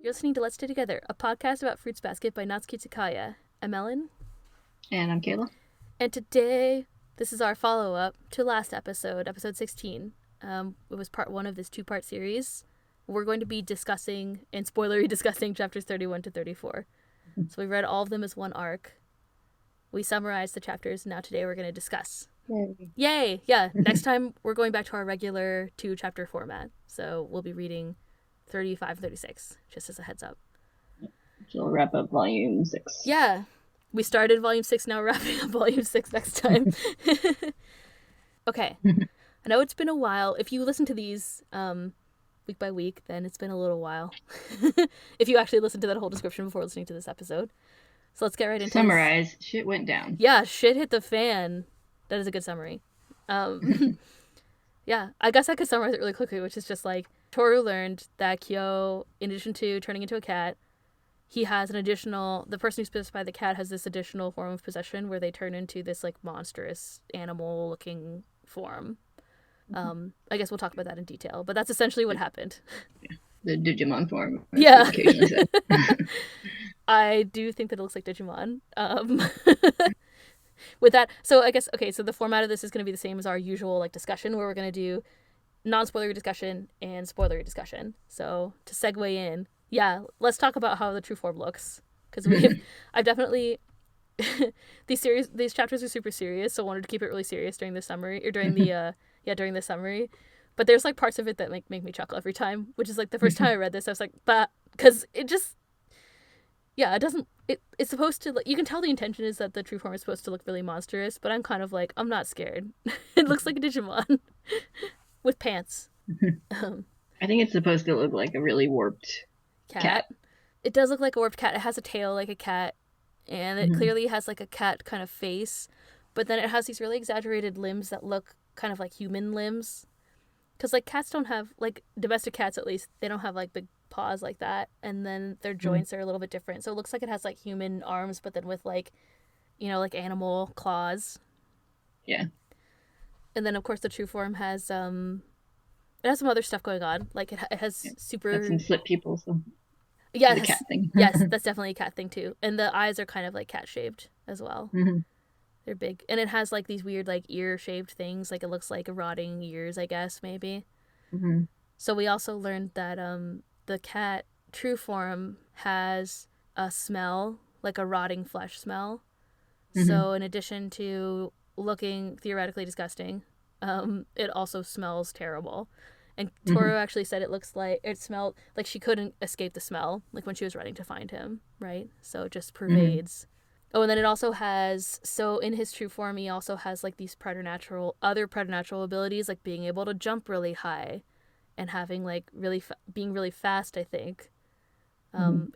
You're listening to Let's Stay Together, a podcast about Fruits Basket by Natsuki Tsukaya. I'm Ellen. And I'm Kayla. And today, this is our follow-up to last episode 16. It was part one of this two-part series. We're going to be discussing, and spoilery discussing, chapters 31 to 34. So we read all of them as one arc. We summarized the chapters, and now today we're going to discuss. Yay! Yeah, next time we're going back to our regular two-chapter format. So we'll be reading 35 and 36, just as a heads up. So we'll wrap up volume 6. Yeah. We started volume 6, now we're wrapping up volume 6 next time. Okay. I know it's been a while. If you listen to these week by week, then it's been a little while. If you actually listen to that whole description before listening to this episode. So let's get right into Summarize. Shit went down. Yeah, shit hit the fan. That is a good summary. Yeah, I guess I could summarize it really quickly, which is just like, Tohru learned that Kyo, in addition to turning into a cat, he has an additional, the person who's possessed by the cat has this additional form of possession where they turn into this like monstrous animal looking form. I guess we'll talk about that in detail, but that's essentially what happened. Yeah. The Digimon form. Yeah. I do think that it looks like Digimon. With that, so I guess, okay, so the format of this is going to be the same as our usual like discussion, where we're going to do non-spoilery discussion and spoilery discussion. So to segue in, yeah, let's talk about how the true form looks, because I've definitely these chapters are super serious, so I wanted to keep it really serious during the summary, or during the during the summary. But there's like parts of it that make me chuckle every time, which is like the first time I read this, I was like, bah, because it just, yeah, it doesn't. It's supposed to. You can tell the intention is that the true form is supposed to look really monstrous, but I'm kind of like, I'm not scared. It looks like a Digimon with pants. I think it's supposed to look like a really warped cat. It does look like a warped cat. It has a tail like a cat, and it clearly has like a cat kind of face, but then it has these really exaggerated limbs that look kind of like human limbs. Because like cats don't have, like domestic cats at least, they don't have like big paws like that, and then their joints are a little bit different, so it looks like it has like human arms but then with like, you know, like animal claws. Yeah. And then of course the true form has it has some other stuff going on, like it has super, that's some slit pupils, so yeah, the cat thing. Yes, that's definitely a cat thing too, and the eyes are kind of like cat shaped as well. They're big, and it has like these weird like ear shaped things, like it looks like rotting ears, I guess, maybe. So we also learned that the cat true form has a smell, like a rotting flesh smell. So in addition to looking theoretically disgusting, it also smells terrible. And Tohru actually said it smelled like she couldn't escape the smell, like when she was running to find him, right? So it just pervades. Oh, and then it also has, so in his true form, he also has like these other preternatural abilities, like being able to jump really high and having like being really fast, I think.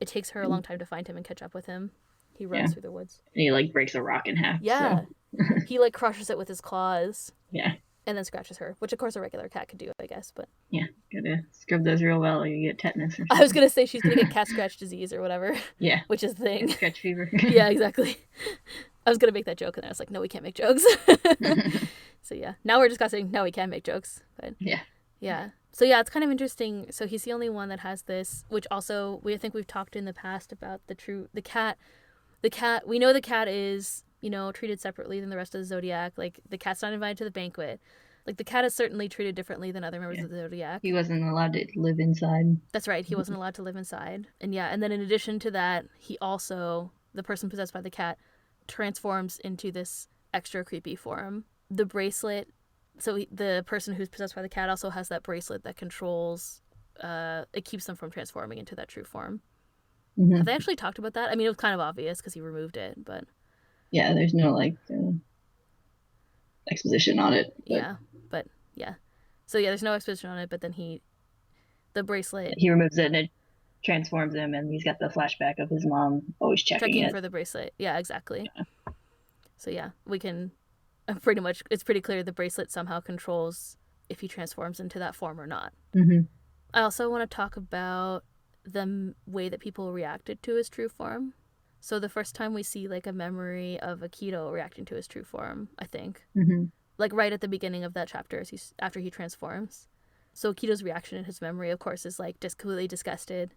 It takes her a long time to find him and catch up with him. He runs through the woods. And he like breaks a rock in half. Yeah. So. He like crushes it with his claws. Yeah. And then scratches her, which of course a regular cat could do, I guess, but... Yeah, gotta scrub those real well or you get tetanus or something. I was gonna say she's gonna get cat scratch disease or whatever. Yeah. Which is the thing. Cat scratch fever. Yeah, exactly. I was gonna make that joke and I was like, no, we can't make jokes. So yeah, now we're discussing, no, we can make jokes. But yeah. So yeah, it's kind of interesting. So he's the only one that has this, which also, I think we've talked in the past about the cat, we know the cat is, you know, treated separately than the rest of the zodiac. Like, the cat's not invited to the banquet. Like, the cat is certainly treated differently than other members of the zodiac. He wasn't allowed to live inside. That's right, he wasn't allowed to live inside. And yeah, and then in addition to that, he also, the person possessed by the cat, transforms into this extra creepy form. The bracelet, so the person who's possessed by the cat also has that bracelet that controls, it keeps them from transforming into that true form. Have they actually talked about that? I mean, it was kind of obvious because he removed it, but... Yeah, there's no, like, exposition on it. But yeah. So yeah, there's no exposition on it, but then the bracelet... He removes it and it transforms him, and he's got the flashback of his mom always checking it. For the bracelet. Yeah, exactly. Yeah. So yeah, we can... pretty much, it's pretty clear the bracelet somehow controls if he transforms into that form or not. I also want to talk about the way that people reacted to his true form. So the first time we see like a memory of Akito reacting to his true form, I think, like right at the beginning of that chapter, after he transforms. So Akito's reaction in his memory, of course, is like just completely disgusted,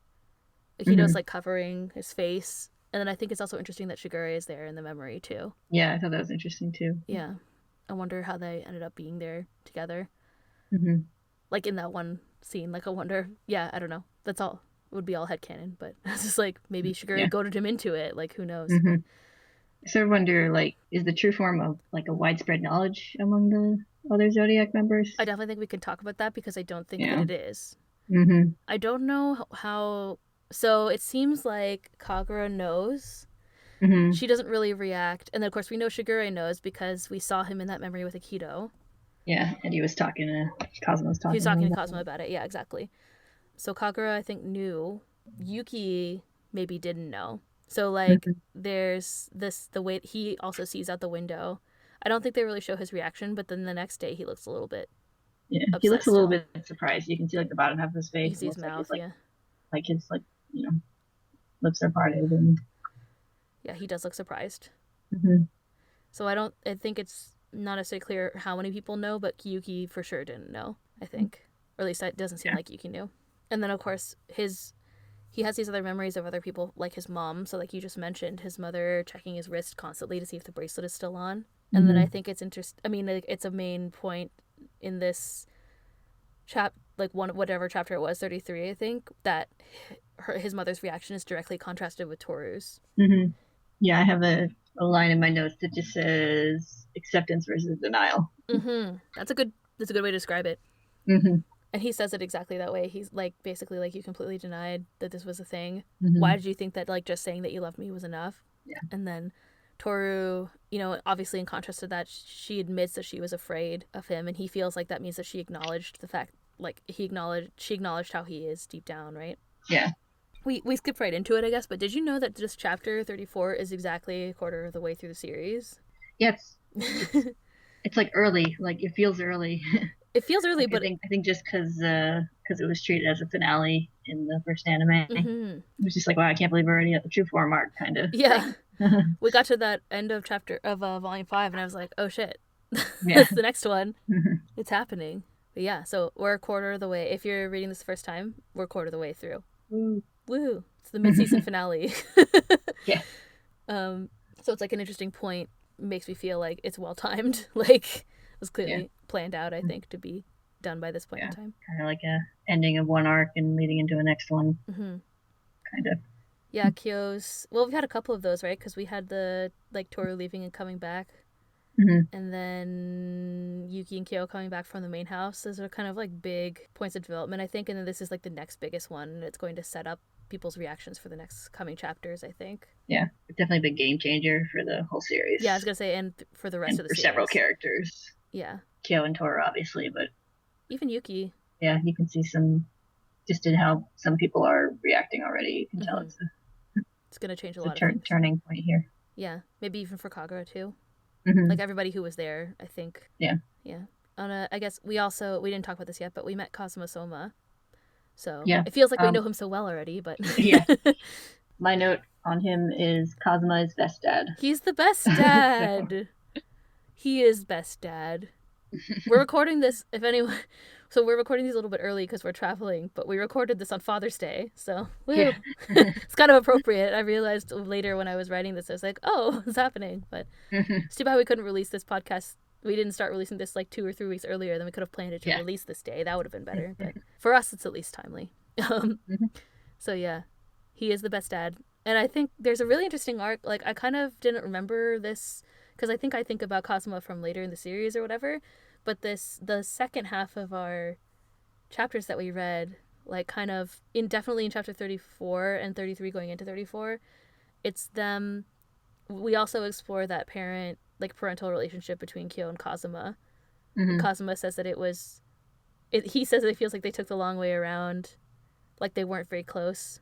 Kido's like covering his face. And then I think it's also interesting that Shigure is there in the memory too. Yeah, I thought that was interesting too. Yeah. I wonder how they ended up being there together. Like in that one scene. Like I wonder, yeah, I don't know. That's all. It would be all headcanon, but it's just like maybe Shigure goaded him into it. Like who knows? I sort of wonder, like, is the true form of like a widespread knowledge among the other Zodiac members? I definitely think we can talk about that because I don't think that it is. I don't know how. So it seems like Kagura knows. She doesn't really react. And then, of course, we know Shigure knows because we saw him in that memory with Aikido. Yeah, and he was talking to Kazuma. He was talking to Kazuma about it. Yeah, exactly. So Kagura, I think, knew. Yuki maybe didn't know. So, like, there's the way he also sees out the window. I don't think they really show his reaction, but then the next day he looks a little bit he looks a little bit surprised. You can see, like, the bottom half of his face. You see his mouth, like, like his, like, you know, lips are parted. And... yeah, he does look surprised. So I think it's not necessarily clear how many people know, but Yuki for sure didn't know, I think. Or at least that doesn't seem like Yuki knew. And then, of course, he has these other memories of other people, like his mom. So, like you just mentioned, his mother checking his wrist constantly to see if the bracelet is still on. And then I think it's it's a main point in this whatever chapter it was, 33, I think, that his mother's reaction is directly contrasted with Tohru's. Yeah, I have a line in my notes that just says acceptance versus denial. That's a good way to describe it. And he says it exactly that way. He's like, basically, like, you completely denied that this was a thing. Why did you think that, like, just saying that you loved me was enough? Yeah. And then Tohru, you know, obviously in contrast to that, she admits that she was afraid of him, and he feels like that means that she acknowledged the fact, like, she acknowledged how he is deep down, right? Yeah. We skipped right into it, I guess, but did you know that this chapter 34 is exactly a quarter of the way through the series? Yes. It's like early. Like, it feels early. It feels early, like, but I think just because it was treated as a finale in the first anime, it was just like, wow, I can't believe we're already at the true form arc, kind of. Yeah. We got to that end of volume 5, and I was like, oh shit, that's the next one. It's happening. But yeah, so we're a quarter of the way. If you're reading this the first time, we're a quarter of the way through. Woo! It's the mid-season finale. Yeah. So it's like an interesting point. Makes me feel like it's well timed. Like, it was clearly planned out, I think, to be done by this point in time. Kind of like a ending of one arc and leading into a next one. Kind of. Yeah, Kyo's... Well, we've had a couple of those, right? Because we had the, like, Tohru leaving and coming back. And then Yuki and Kyo coming back from the main house. Those are kind of, like, big points of development, I think. And then this is, like, the next biggest one. It's going to set up people's reactions for the next coming chapters, I think. Yeah, definitely a big game changer for the whole series. Yeah, I was going to say, and for the rest of the series. For several characters. Yeah. Kyo and Tohru, obviously, but... even Yuki. Yeah, you can see just in how some people are reacting already. You can tell it's going to change a lot of things. Turning point here. Yeah, maybe even for Kagura, too. Mm-hmm. Like, everybody who was there, I think. Yeah. Yeah. I guess we didn't talk about this yet, but we met Kazuma Soma. So it feels like we know him so well already, but... Yeah. My note on him is Kazuma is best dad. He's the best dad. He is best dad. We're recording this, if anyone... So we're recording these a little bit early because we're traveling, but we recorded this on Father's Day, so woo. Yeah. It's kind of appropriate. I realized later when I was writing this, I was like, oh, it's happening. But it's too bad we couldn't release this podcast. We didn't start releasing this like 2 or 3 weeks earlier. Then we could have planned it to release this day. That would have been better. But for us, it's at least timely. So yeah, he is the best dad. And I think there's a really interesting arc. Like, I kind of didn't remember this because I think about Kazuma from later in the series or whatever. But the second half of our chapters that we read, like, kind of definitely in chapter 34 and 33 going into 34, it's them. We also explore that parental relationship between Kyo and Kazuma. Kazuma says that he says that it feels like they took the long way around, like they weren't very close.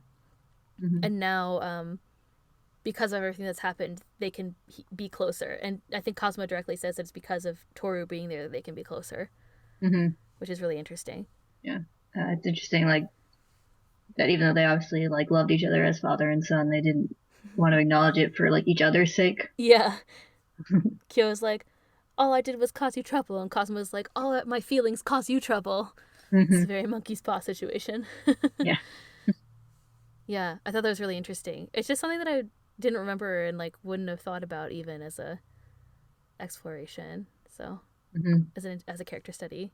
And now, because of everything that's happened, they can be closer. And I think Kazuma directly says that it's because of Tohru being there that they can be closer, which is really interesting. Yeah. It's interesting, like, that even though they obviously, like, loved each other as father and son, they didn't want to acknowledge it for, like, each other's sake. Yeah. Kyo's like, all I did was cause you trouble. And Kazuma's like, all my feelings cause you trouble. It's a very monkey's paw situation. Yeah. Yeah, I thought that was really interesting. It's just something that I didn't remember and like wouldn't have thought about even as a exploration. So as a character study.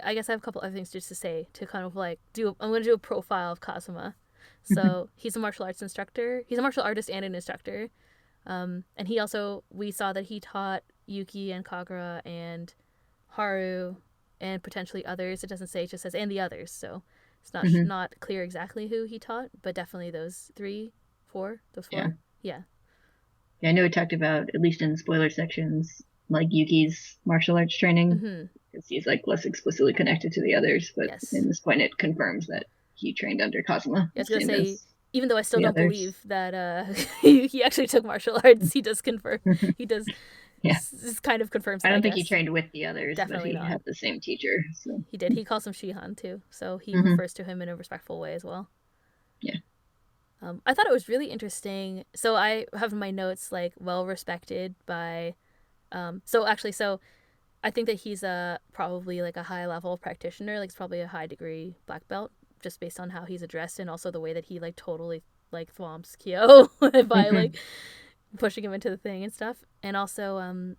I guess I have a couple other things just to say to kind of like do. I'm going to do a profile of Kazuma. So he's a martial arts instructor. He's a martial artist and an instructor. And he also, we saw that he taught Yuki and Kagura and Haru and potentially others. It doesn't say, it just says and the others. So it's not clear exactly who he taught, but definitely those four. Yeah. Yeah. Yeah, I know we talked about, at least in the spoiler sections, like Yuki's martial arts training, because he's like less explicitly connected to the others, but Yes. in this point it confirms that he trained under Kazuma. I was gonna say, even though I still the don't others. believe that he actually took martial arts, he does confirm. He does. Yeah. This kind of confirms I that, don't I think he guess. trained with the others, Definitely but he not. had the same teacher. So He did. He calls him Shihan too, so he refers to him in a respectful way as well. Yeah. I thought it was really interesting. So I have in my notes like well respected by. So I think that he's probably like a high level practitioner. Like, it's probably a high degree black belt, just based on how he's addressed and also the way that he like totally like thwomps Kyo by like pushing him into the thing and stuff. And also,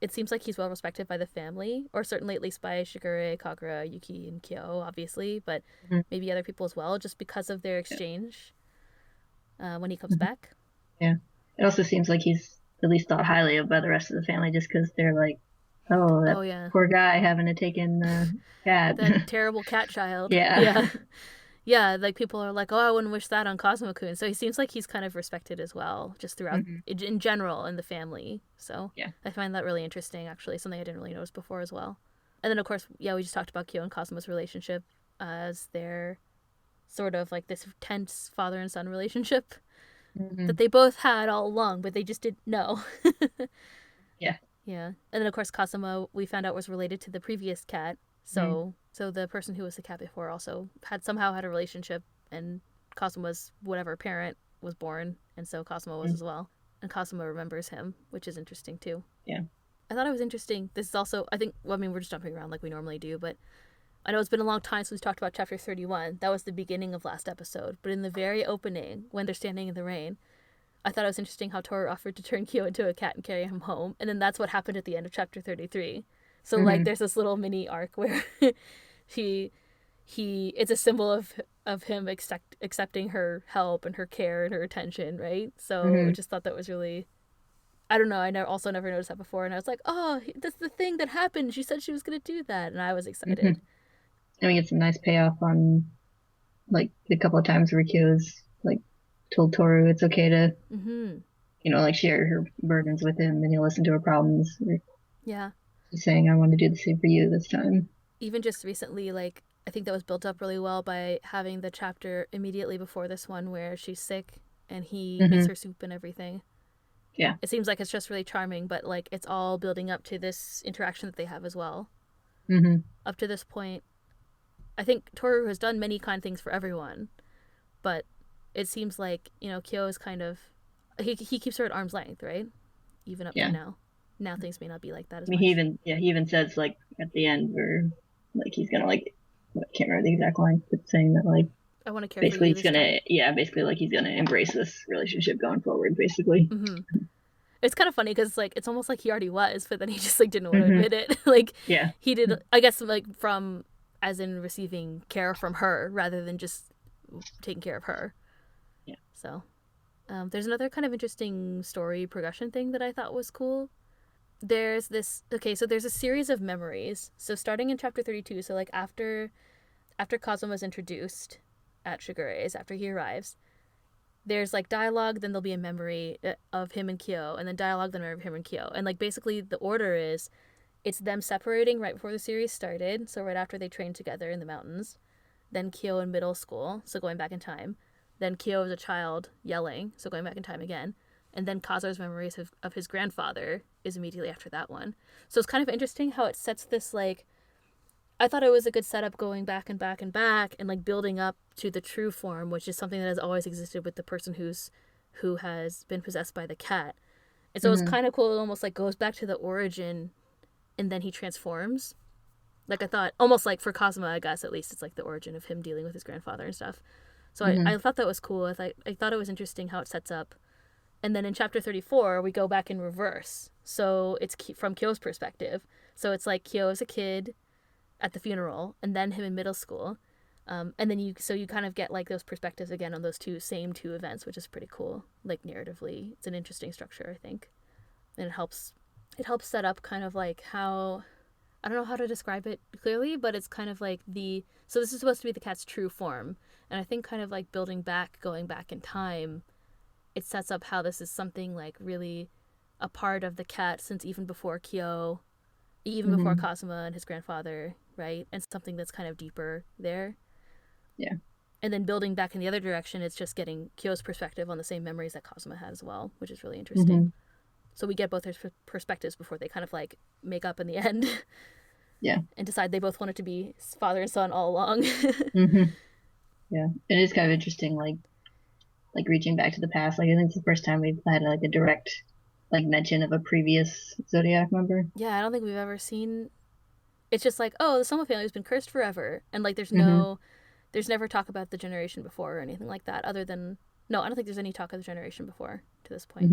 it seems like he's well respected by the family, or certainly at least by Shigure, Kagura, Yuki, and Kyo, obviously, but maybe other people as well, just because of their exchange when he comes back. Yeah. It also seems like he's at least thought highly of by the rest of the family, just because they're like, oh, that yeah. poor guy having to take in the cat. That terrible cat child. Yeah. Yeah. Yeah, like people are like, oh, I wouldn't wish that on Kazuma-kun. So he seems like he's kind of respected as well, just throughout, in general, in the family. So yeah. I find that really interesting, actually, something I didn't really notice before as well. And then, of course, yeah, we just talked about Kyo and Kazuma's relationship as their sort of like this tense father and son relationship that they both had all along, but they just didn't know. Yeah. Yeah. And then, of course, Kazuma, we found out, was related to the previous cat. So the person who was the cat before also somehow had a relationship, and Kazuma's whatever parent was born, and so Kazuma was as well. And Kazuma remembers him, which is interesting too. Yeah. I thought it was interesting. This is also, I think, well, I mean, we're just jumping around like we normally do, but I know it's been a long time since we talked about chapter 31. That was the beginning of last episode. But in the very opening, when they're standing in the rain, I thought it was interesting how Tohru offered to turn Kyo into a cat and carry him home. And then that's what happened at the end of chapter 33. So, like, there's this little mini arc where it's a symbol of him accepting her help and her care and her attention, right? So I just thought that was really, I don't know, I also never noticed that before, and I was like, oh, that's the thing that happened. She said she was going to do that, and I was excited. And we get some nice payoff on, like, the couple of times where Kyo's, like, told Tohru it's okay to, like, share her burdens with him, and he'll listen to her problems. Yeah. She's saying, I want to do the same for you this time. Even just recently, like, I think that was built up really well by having the chapter immediately before this one where she's sick and he makes her soup and everything. Yeah. It seems like it's just really charming, but, like, it's all building up to this interaction that they have as well. Up to this point, I think Tohru has done many kind things for everyone, but it seems like, Kyo is kind of, he keeps her at arm's length, right? Even up to now. Now things may not be like that as much. He even says, like, at the end where, like, he's gonna, like, I can't remember the exact line, but saying that, like, I want to care basically for you. Basically, like, he's gonna embrace this relationship going forward, basically. It's kind of funny because, like, it's almost like he already was, but then he just, like, didn't want to admit it. Like, he did, I guess, like, from, as in receiving care from her rather than just taking care of her. Yeah. So, there's another kind of interesting story progression thing that I thought was cool. There's there's a series of memories. So starting in chapter 32, so, like, after Kazuma's introduced at Shigure's, after he arrives, there's, like, dialogue, then there'll be a memory of him and Kyo, and then dialogue, then a memory of him and Kyo. And, like, basically the order is, it's them separating right before the series started, so right after they trained together in the mountains. Then Kyo in middle school, so going back in time. Then Kyo as a child yelling, so going back in time again. And then Kazu's memories of his grandfather is immediately after that one. So it's kind of interesting how it sets this, like, I thought it was a good setup going back and back and back and, like, building up to the true form, which is something that has always existed with the person who has been possessed by the cat. And so it's kind of cool. It almost, like, goes back to the origin and then he transforms. Like, I thought, almost like for Kazuma, I guess, at least, it's like the origin of him dealing with his grandfather and stuff. So I thought that was cool. I thought it was interesting how it sets up. And then in chapter 34, we go back in reverse. So it's from Kyo's perspective. So it's like Kyo as a kid at the funeral, and then him in middle school. And then you kind of get like those perspectives again on those same two events, which is pretty cool. Like narratively, it's an interesting structure, I think. And it helps set up kind of like how, I don't know how to describe it clearly, but it's kind of like so this is supposed to be the cat's true form. And I think kind of like going back in time, it sets up how this is something like really a part of the cat since even before Kyo, even before Kazuma and his grandfather, right? And something that's kind of deeper there. Yeah. And then building back in the other direction, it's just getting Kyo's perspective on the same memories that Kazuma had as well, which is really interesting. So we get both their perspectives before they kind of like make up in the end. Yeah. And decide they both wanted to be father and son all along. Yeah. It is kind of interesting, like reaching back to the past. Like I think it's the first time we've had like a direct like mention of a previous zodiac member. Yeah, I don't think we've ever seen. It's just like, oh, the Soma family has been cursed forever, and like there's never talk about the generation before or anything like that. Other than no, I don't think there's any talk of the generation before to this point.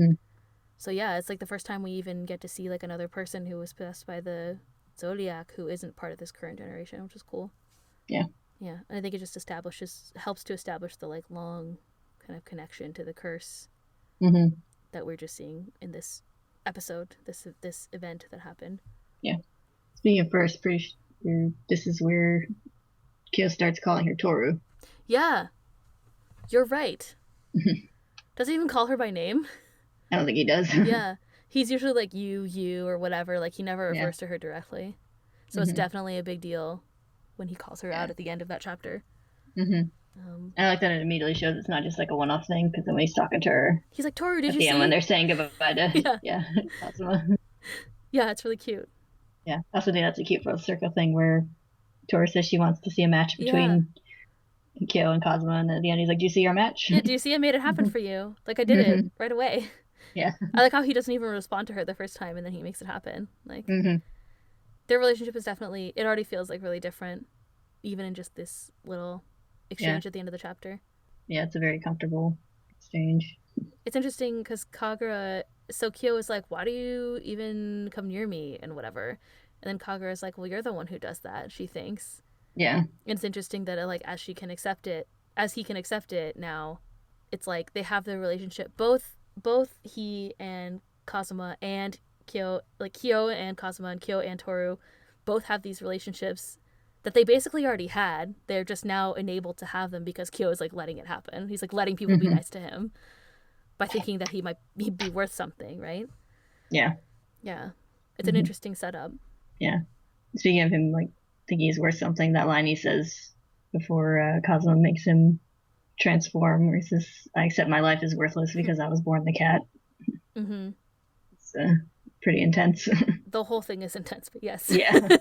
So yeah, it's like the first time we even get to see like another person who was possessed by the zodiac who isn't part of this current generation, which is cool. Yeah. Yeah, and I think it just helps to establish the like long kind of connection to the curse that we're just seeing in this episode, this event that happened. Yeah. Speaking of first, pretty sure this is where Kyo starts calling her Tohru. Yeah, you're right. Does he even call her by name? I don't think he does. Yeah, he's usually like you or whatever. Like he never refers to her directly. So it's definitely a big deal when he calls her out at the end of that chapter. I like that it immediately shows it's not just like a one-off thing, because then when he's talking to her, he's like, Tohru, did you see? When they're saying goodbye to Kazuma. Yeah, it's really cute. Yeah, I also think that's a cute full circle thing where Tohru says she wants to see a match between Kyo and Kazuma, and at the end he's like, do you see our match? Yeah, do you see I made it happen for you? Like I did it right away. Yeah. I like how he doesn't even respond to her the first time and then he makes it happen. Like their relationship is definitely, it already feels like really different, even in just this little exchange at the end of the chapter. Yeah, it's a very comfortable exchange. It's interesting because Kagura, so Kyo is like, why do you even come near me and whatever, and then Kagura is like, well, you're the one who does that, she thinks. Yeah. And it's interesting that like as he can accept it now, it's like they have the relationship, both he and Kazuma and Kyo, like Kyo and Kazuma and Kyo and Tohru both have these relationships that they basically already had. They're just now enabled to have them because Kyo is like letting it happen. He's like letting people be nice to him by thinking that he'd be worth something, right? Yeah. Yeah. It's an interesting setup. Yeah. Speaking of him like thinking he's worth something, that line he says before Kazuma makes him transform, where he says, I accept my life is worthless because I was born the cat. It's pretty intense. The whole thing is intense, but yes. Yeah.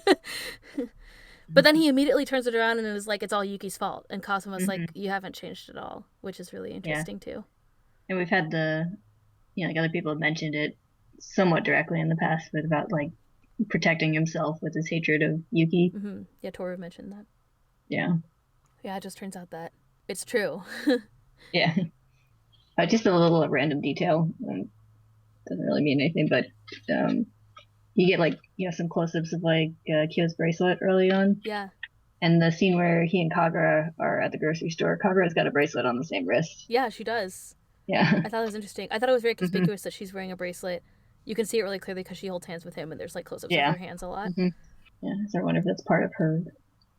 But then he immediately turns it around and is like, it's all Yuki's fault. And Kazuma's like, you haven't changed at all, which is really interesting too. And we've had like other people have mentioned it somewhat directly in the past, but about like protecting himself with his hatred of Yuki. Yeah, Tohru mentioned that. Yeah. Yeah, it just turns out that it's true. Yeah. Just a little random detail. Doesn't really mean anything, but you get like some close-ups of like Kyo's bracelet early on. Yeah. And the scene where he and Kagura are at the grocery store, Kagura's got a bracelet on the same wrist. Yeah, she does. Yeah. I thought it was interesting. I thought it was very conspicuous that she's wearing a bracelet. You can see it really clearly because she holds hands with him, and there's like close-ups of her hands a lot. Yeah, so I wonder if that's part of her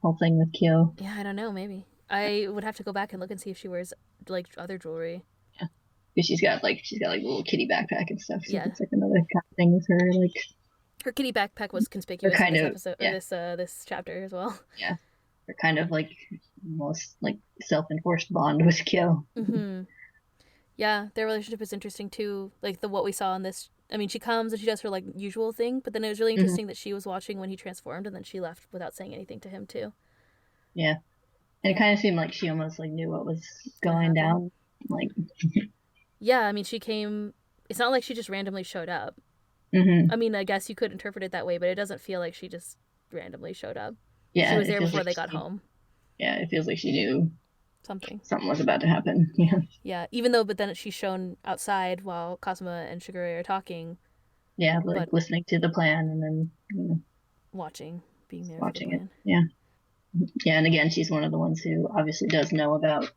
whole thing with Kyo. Yeah, I don't know. Maybe I would have to go back and look and see if she wears like other jewelry. Yeah, because she's got like a little kitty backpack and stuff. So it's like another kind of thing with her. Like her kitty backpack was conspicuous in this episode, or this chapter as well. Yeah, her kind of like almost like self-enforced bond with Kyo. Yeah, their relationship is interesting too. Like what we saw in this. I mean, she comes and she does her like usual thing, but then it was really interesting that she was watching when he transformed, and then she left without saying anything to him too. Yeah, and it kind of seemed like she almost like knew what was going down. Like, yeah, I mean, she came. It's not like she just randomly showed up. I mean, I guess you could interpret it that way, but it doesn't feel like she just randomly showed up. Yeah, she was there before they got home. Yeah, it feels like she knew something. Something was about to happen. Yeah. Yeah, even though, but then she's shown outside while Kazuma and Shigure are talking. Yeah, like listening to the plan and then watching, being there watching for the plan. It. Yeah. Yeah, and again, she's one of the ones who obviously does know about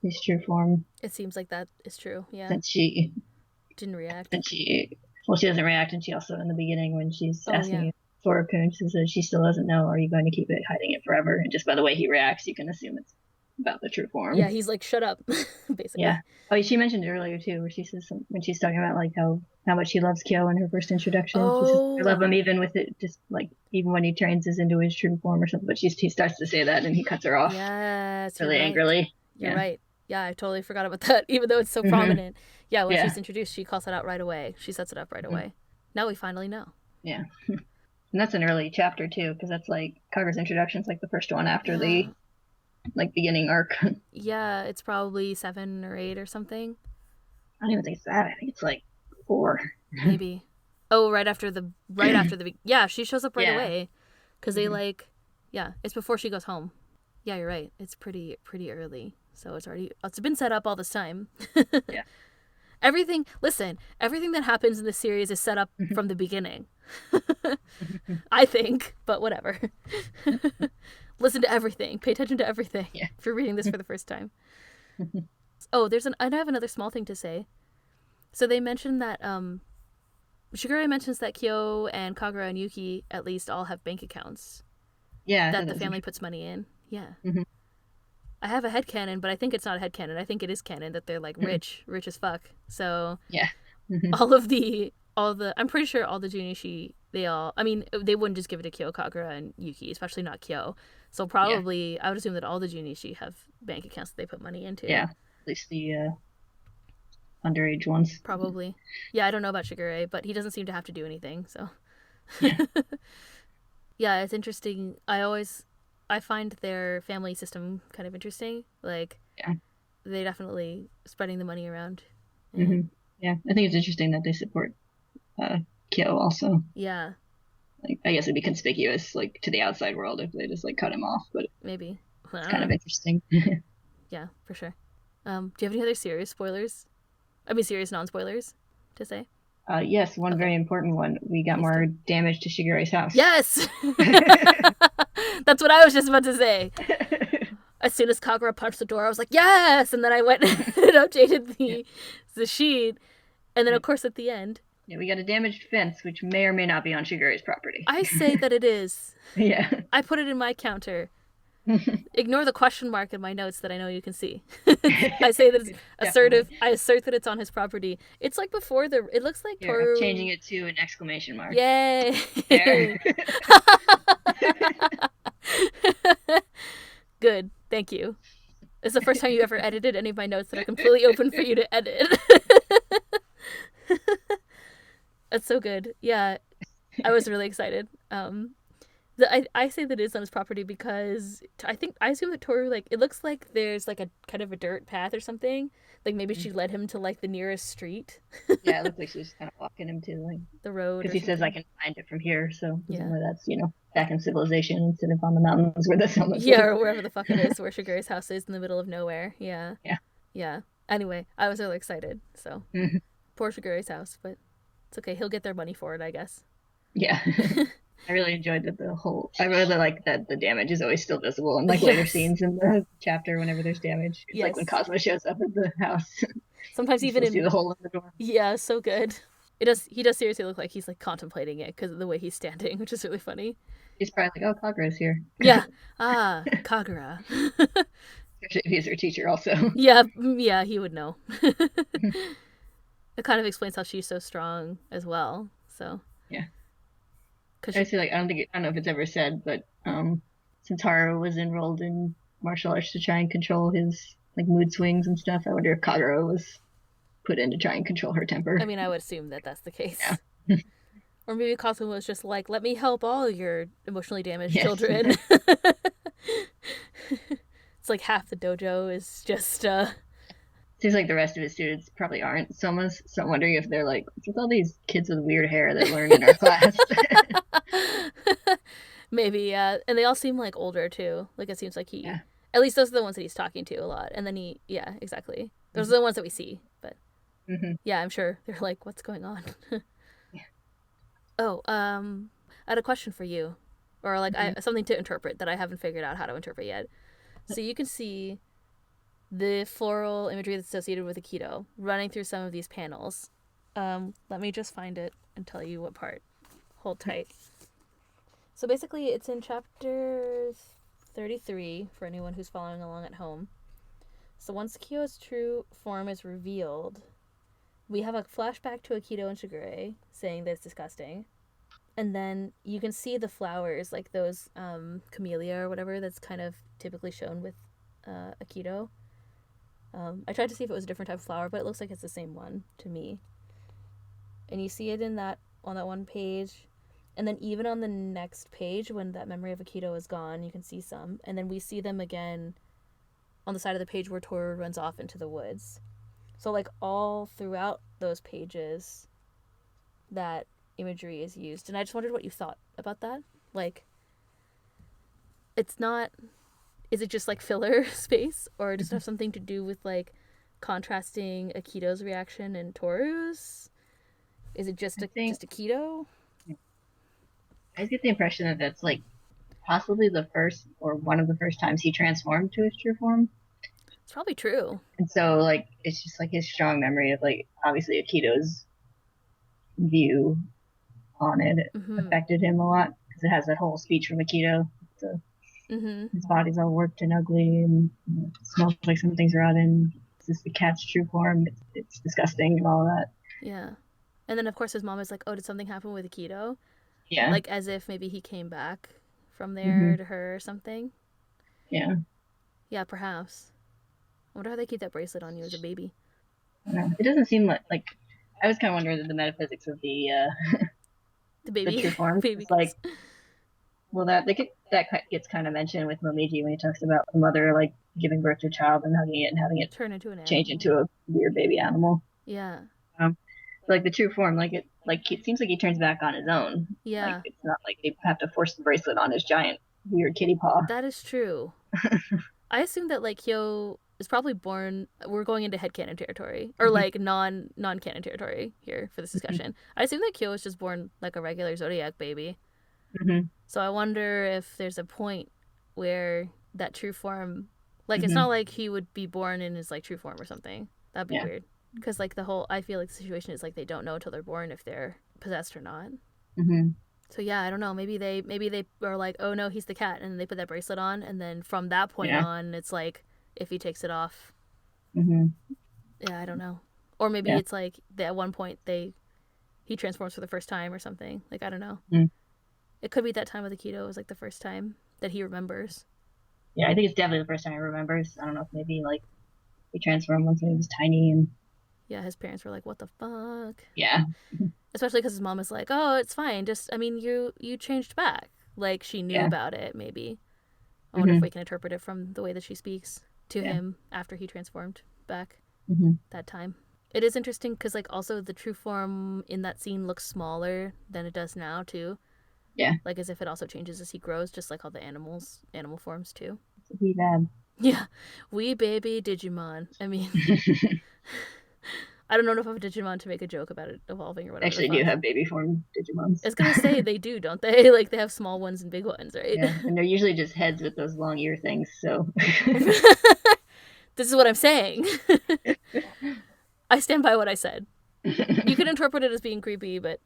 his true form. It seems like that is true, yeah. Since she didn't react. She doesn't react, and she also, in the beginning, when she's asking you for a coon, she says she still doesn't know, are you going to keep it, hiding it forever? And just by the way he reacts, you can assume it's about the true form. Yeah, he's like, shut up, basically. Yeah. Oh, she mentioned it earlier, too, where she says, when she's talking about, like, how much she loves Kyo in her first introduction. She says, I love him even with it, just, like, even when he turns into his true form or something. But he starts to say that, and he cuts her off. Yes, really angrily. You're right. Yeah, I totally forgot about that, even though it's so prominent. Yeah, when she's introduced, she calls it out right away. She sets it up right away. Now we finally know. Yeah. And that's an early chapter, too, because that's, like, Kagura's introduction's, like, the first one after the, like, beginning arc. Yeah, it's probably 7 or 8 or something. I don't even think it's that. I think it's, like, 4. Maybe. Oh, right after the... Yeah, she shows up right away. Because they, like... Yeah, it's before she goes home. Yeah, you're right. It's pretty early. So it's been set up all this time. Yeah. Everything that happens in this series is set up from the beginning. I think, but whatever. Listen to everything. Pay attention to everything if you're reading this for the first time. Oh, I have another small thing to say. So they mentioned that Shigure mentions that Kyo and Kagura and Yuki at least all have bank accounts. Yeah. That the family puts money in. Yeah. I have a headcanon, but I think it's not a headcanon. I think it is canon that they're like rich as fuck. So yeah. I'm pretty sure all the Junichi, they wouldn't just give it to Kyo, Kagura, and Yuki, especially not Kyo. So probably I would assume that all the Junichi have bank accounts that they put money into. Yeah, at least the underage ones. Probably. Yeah, I don't know about Shigure, but he doesn't seem to have to do anything. So. Yeah, it's interesting. I find their family system kind of interesting. Like, they definitely spreading the money around. Yeah, I think it's interesting that they support Kyo also. Yeah. Like, I guess it'd be conspicuous, like, to the outside world if they just, like, cut him off, but maybe. It's kind of interesting. Yeah, for sure. Do you have any other serious non-spoilers to say? Yes, one very important one. We got more damage to Shigure's house. Yes! That's what I was just about to say. As soon as Kagura punched the door, I was like, yes! And then I went and updated the sheet. And then, of course, at the end... Yeah, we got a damaged fence, which may or may not be on Shigure's property. I say that it is. Yeah. I put it in my counter. Ignore the question mark in my notes that I know you can see. I say that it's assertive. I assert that it's on his property. It's like before it looks like Tohru. I'm changing it to an exclamation mark. Yay! Good. Thank you. It's the first time you ever edited any of my notes that are completely open for you to edit. That's so good. Yeah, I was really excited. I say that it is on his property because I assume that Tohru, like, it looks like there's like a kind of a dirt path or something. Like maybe she led him to like the nearest street. Yeah, it looks like she's kind of walking him to like the road. Because he says I can find it from here, so that's back in civilization instead of on the mountains where the sun is. Yeah, or wherever the fuck it is, where Shigure's house is in the middle of nowhere. Yeah. Yeah. Yeah. Anyway, I was really excited. So poor Shigure's house, but it's okay. He'll get their money for it, I guess. Yeah. I really enjoyed that I really like that the damage is always still visible in like later scenes in the chapter whenever there's damage. Yes. Like when Kazuma shows up at the house. Sometimes even see the hole in the door. Yeah, so good. He does seriously look like he's like contemplating it because of the way he's standing, which is really funny. He's probably like, oh, Kagura's here. Yeah. Ah, Kagura. Especially if he's her teacher also. Yeah, he would know. It kind of explains how she's so strong as well. So. Yeah. I feel like I don't know if it's ever said, but since Tohru was enrolled in martial arts to try and control his like mood swings and stuff, I wonder if Kagura was put in to try and control her temper. I mean, I would assume that that's the case. Yeah. Or maybe Kazuma was just like, let me help all your emotionally damaged children. It's like half the dojo is just Seems like the rest of his students probably aren't. So I'm wondering if they're like, what's with all these kids with weird hair that learn in our class? Maybe, yeah. And they all seem like older too. Like it seems like At least those are the ones that he's talking to a lot. And then yeah, exactly. Those are the ones that we see. But yeah, I'm sure they're like, what's going on? Oh, I had a question for you, or like something to interpret that I haven't figured out how to interpret yet. So you can see the floral imagery that's associated with Aikido running through some of these panels. Let me just find it and tell you what part. Hold tight. So basically, it's in chapter 33 for anyone who's following along at home. So once Kyo's true form is revealed, we have a flashback to Aikido and Shigure saying that it's disgusting. And then you can see the flowers, like those camellia or whatever, that's kind of typically shown with Aikido. I tried to see if it was a different type of flower, but it looks like it's the same one to me. And you see it on that one page. And then even on the next page, when that memory of Aikido is gone, you can see some. And then we see them again on the side of the page where Tohru runs off into the woods. So like all throughout those pages, that imagery is used. And I just wondered what you thought about that. Like, it's not... Is it just like filler space, or does it have something to do with like contrasting Aikido's reaction and Tohru's? Is it just Aikido? I get the impression that that's like possibly the first or one of the first times he transformed to his true form. It's probably true. And so like it's just like his strong memory of like obviously Aikido's view on it affected him a lot because it has that whole speech from Aikido. So his body's all warped and ugly and smells like something's rotten. It's just the cat's true form. It's disgusting and all that. Yeah. And then of course his mom is like, oh, did something happen with Aikido? Yeah. Like as if maybe he came back from there to her or something. Yeah. Yeah, perhaps. I wonder how they keep that bracelet on you as a baby. No, it doesn't seem like I was kind of wondering the metaphysics of the baby, the true form. Baby it's like, well, that gets kind of mentioned with Momiji when he talks about the mother like giving birth to a child and hugging it and having it turn into an animal. Change into a weird baby animal. Yeah. Like the true form, it seems like he turns back on his own. Yeah. Like, it's not like they have to force the bracelet on his giant weird kitty paw. That is true. I assume that like Kyo is probably born. We're going into headcanon territory or like non-canon territory here for this discussion. I assume that Kyo is just born like a regular zodiac baby. So I wonder if there's a point where that true form, like it's not like he would be born in his like true form or something. That'd be weird. Because like I feel like the situation is like they don't know until they're born if they're possessed or not. So yeah, I don't know. Maybe they are like, oh no, he's the cat, and they put that bracelet on, and then from that point on, it's like if he takes it off. Yeah, I don't know. Or maybe it's like at one point he transforms for the first time or something. Like I don't know. It could be that time with Aikido was like the first time that he remembers. Yeah, I think it's definitely the first time he remembers. I don't know if maybe like he transformed once when he was tiny and. Yeah, his parents were like, what the fuck? Yeah. Especially because his mom is like, oh, it's fine. Just, I mean, you changed back. Like, she knew about it, maybe. I wonder if we can interpret it from the way that she speaks to him after he transformed back that time. It is interesting because, like, also the true form in that scene looks smaller than it does now, too. Yeah. Like, as if it also changes as he grows, just like all the animal forms, too. It's wee bad. Yeah. Wee baby Digimon. I mean... I don't know if I have a Digimon to make a joke about it evolving or whatever. Actually, do have baby form Digimons. I was gonna say they do, don't they? Like they have small ones and big ones, right? Yeah, and they're usually just heads with those long ear things. So this is what I'm saying. I stand by what I said. You could interpret it as being creepy, but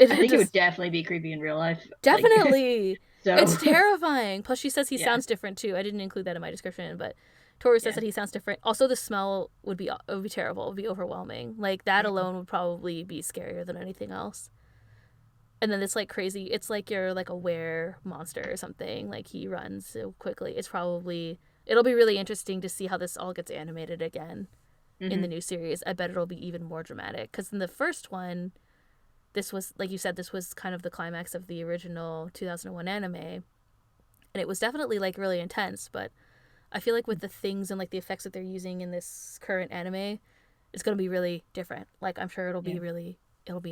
I think it would definitely be creepy in real life. Definitely, it's terrifying. Plus, she says he sounds different too. I didn't include that in my description, but. Tohru says that he sounds different. Also, the smell would be terrible. It would be overwhelming. Like, that alone would probably be scarier than anything else. And then it's, like, crazy. It's like you're, like, a were monster or something. Like, he runs so quickly. It'll be really interesting to see how this all gets animated again in the new series. I bet it'll be even more dramatic. Because in the first one, this was, like you said, this was kind of the climax of the original 2001 anime. And it was definitely, like, really intense, but... I feel like with the things and like the effects that they're using in this current anime, it's going to be really different. Like I'm sure it'll be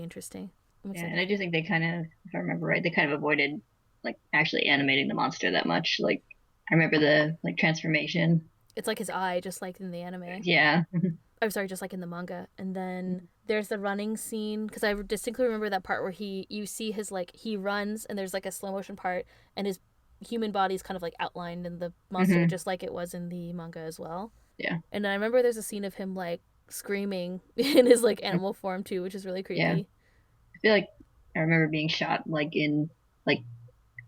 interesting. Yeah, and I do think they kind of, if I remember right, they kind of avoided like actually animating the monster that much. Like I remember the like transformation. It's like his eye, just like in the anime. Yeah. I'm sorry, just like in the manga. And then there's the running scene, because I distinctly remember that part where you see his, like, he runs and there's like a slow motion part and his human body's kind of like outlined in the monster, Hmm. just like it was in the manga as well. Yeah. And I remember there's a scene of him like screaming in his like animal form too, which is really Yeah. creepy. I feel like I remember being shot like in like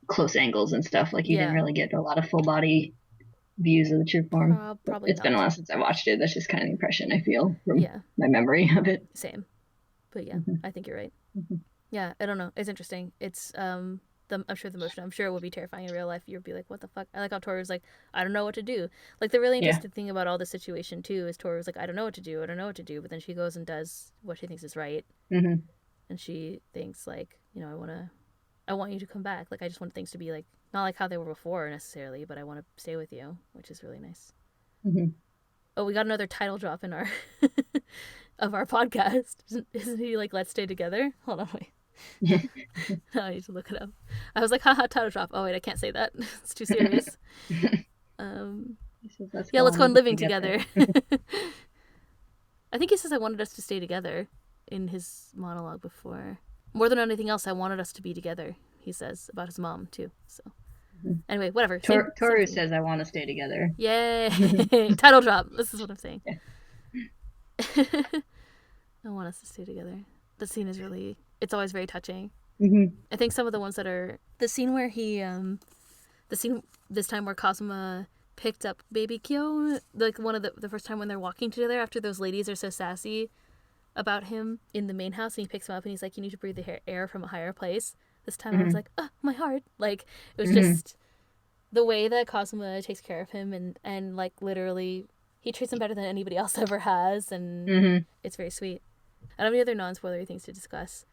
close angles and stuff. Like you didn't Yeah. really get a lot of full body views of the true form. But Probably it's been a not. while since I watched it. That's just kind of the impression I feel from Yeah. my memory of it. Same. But yeah, Hmm. I think you're right. Hmm. Yeah, I don't know. It's interesting. It's I'm sure the motion. I'm sure it would be terrifying in real life. You'd be like, "What the fuck?" I like how Toru's like, "I don't know what to do." Like the really Yeah. interesting thing about all this situation too is Toru's like, "I don't know what to do. I don't know what to do." But then she goes and does what she thinks is right, Hmm. and she thinks like, I want you to come back. Like I just want things to be like not like how they were before necessarily, but I want to stay with you, which is really nice. Hmm. Oh, we got another title drop in our of our podcast. Isn't he like "Let's stay together"? Hold on, wait. I need to look it up. I was like, haha, title drop. Oh wait, I can't say that. It's too serious. Um, He says, let's yeah, go let's on go on living living together. together. I think he says I wanted us to stay together in his monologue before. More than anything else, I wanted us to be together. He says about his mom too. So anyway, whatever. Same Toru thing. says, I want to stay together. Yay! Title drop. This is what I'm saying. Yeah. I want us to stay together. The scene is really. It's always very touching. Hmm. I think some of the ones that are the scene where the scene this time where Kazuma picked up baby Kyo, like one of the first time when they're walking together after those ladies are so sassy about him in the main house, and he picks him up and he's like, "You need to breathe the air from a higher place." This time I was Hmm. like, "Oh, my heart!" Like it was Hmm. just the way that Kazuma takes care of him, and like literally he treats him better than anybody else ever has, and Hmm. it's very sweet. I don't have any other non-spoilery things to discuss.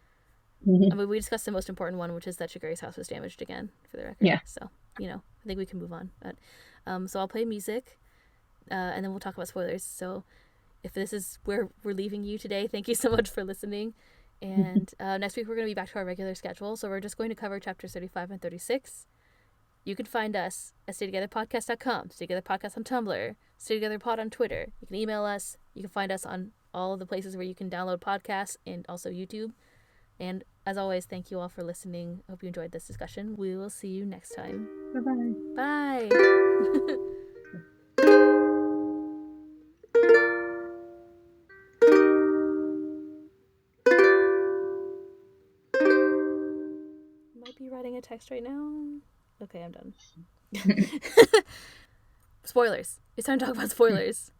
I Hmm. mean, we discussed the most important one, which is that Shiguri's house was damaged again, for the record. Yeah. So, I think we can move on. But, so I'll play music, and then we'll talk about spoilers. So, if this is where we're leaving you today, thank you so much for listening. And next week we're going to be back to our regular schedule. So we're just going to cover chapters 35 and 36. You can find us at staytogetherpodcast.com, Stay Together Podcast on Tumblr, Stay Together Pod on Twitter. You can email us. You can find us on all of the places where you can download podcasts and also YouTube. And as always, thank you all for listening. I hope you enjoyed this discussion. We will see you next time. Bye-bye. Bye. Might be writing a text right now. Okay, I'm done. Spoilers. It's time to talk about spoilers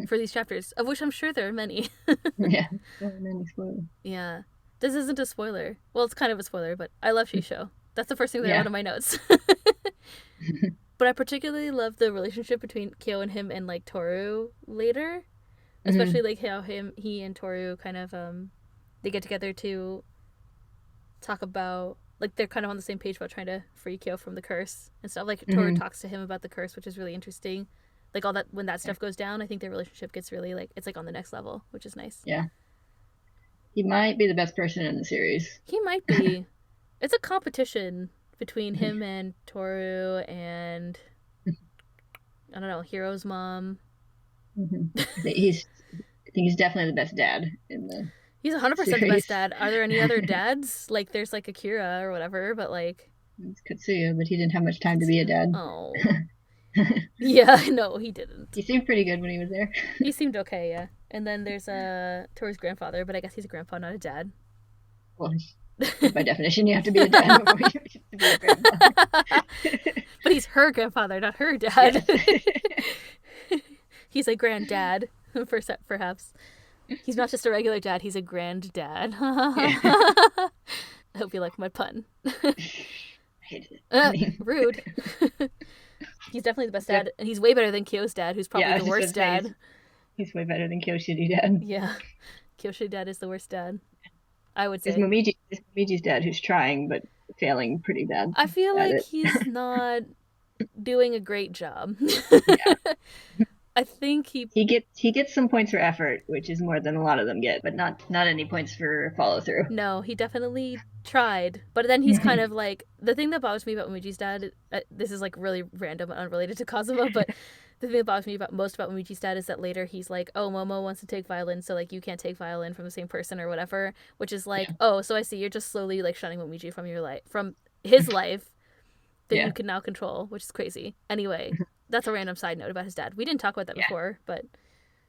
for these chapters, of which I'm sure there are many. Yeah. Well, many spoilers. Yeah. This isn't a spoiler. Well, it's kind of a spoiler, but I love Shisho. That's the first thing that I wrote Yeah. in my notes. But I particularly love the relationship between Kyo and him and like Tohru later, especially Hmm. like how he and Tohru kind of they get together to talk about, like, they're kind of on the same page about trying to free Kyo from the curse and stuff. Like Tohru Hmm. talks to him about the curse, which is really interesting. Like all that when that stuff goes down, I think their relationship gets really like it's like on the next level, which is nice. Yeah. He might be the best person in the series. He might be. It's a competition between him and Tohru and I don't know, Hiro's mom. Hmm. He's, I think he's definitely the best dad in the He's 100% the best series. dad. Are there any other dads? Like, there's like Akira or whatever, but like. It's Katsuya, but he didn't have much time to be a Katsuya. dad. Oh. Yeah, no, he didn't. He seemed pretty good when he was there. He seemed okay, yeah. And then there's Toru's grandfather, but I guess he's a grandpa, not a dad. Well, by definition, you have to be a dad before you get to be a grandfather. But he's her grandfather, not her dad. Yes. He's a granddad, perhaps. He's not just a regular dad, he's a granddad. Yeah. I hope you like my pun. I hated it. Rude. He's definitely the best dad, and he's way better than Kyo's dad, who's probably the worst dad. He's way better than Kyoshidi dad. Yeah, Kyoshi dad is the worst dad, I would There's say. Momiji's dad who's trying but failing pretty bad I feel at like it. he's not doing a great job. Yeah. I think he he gets some points for effort, which is more than a lot of them get, but not any points for follow through. no, he definitely tried, but then he's kind of like the thing that bothers me about Umiji's dad. This is like really random and unrelated to Kazuma, but the thing that bothers me about most about Umiji's dad is that later he's like, "Oh, Momo wants to take violin, so like you can't take violin from the same person or whatever," which is like, Yeah, "Oh, so I see you're just slowly like shunning Umiji from your life, from his life that you yeah, can now control," which is crazy. Anyway, that's a random side note about his dad. We didn't talk about that yeah, before, but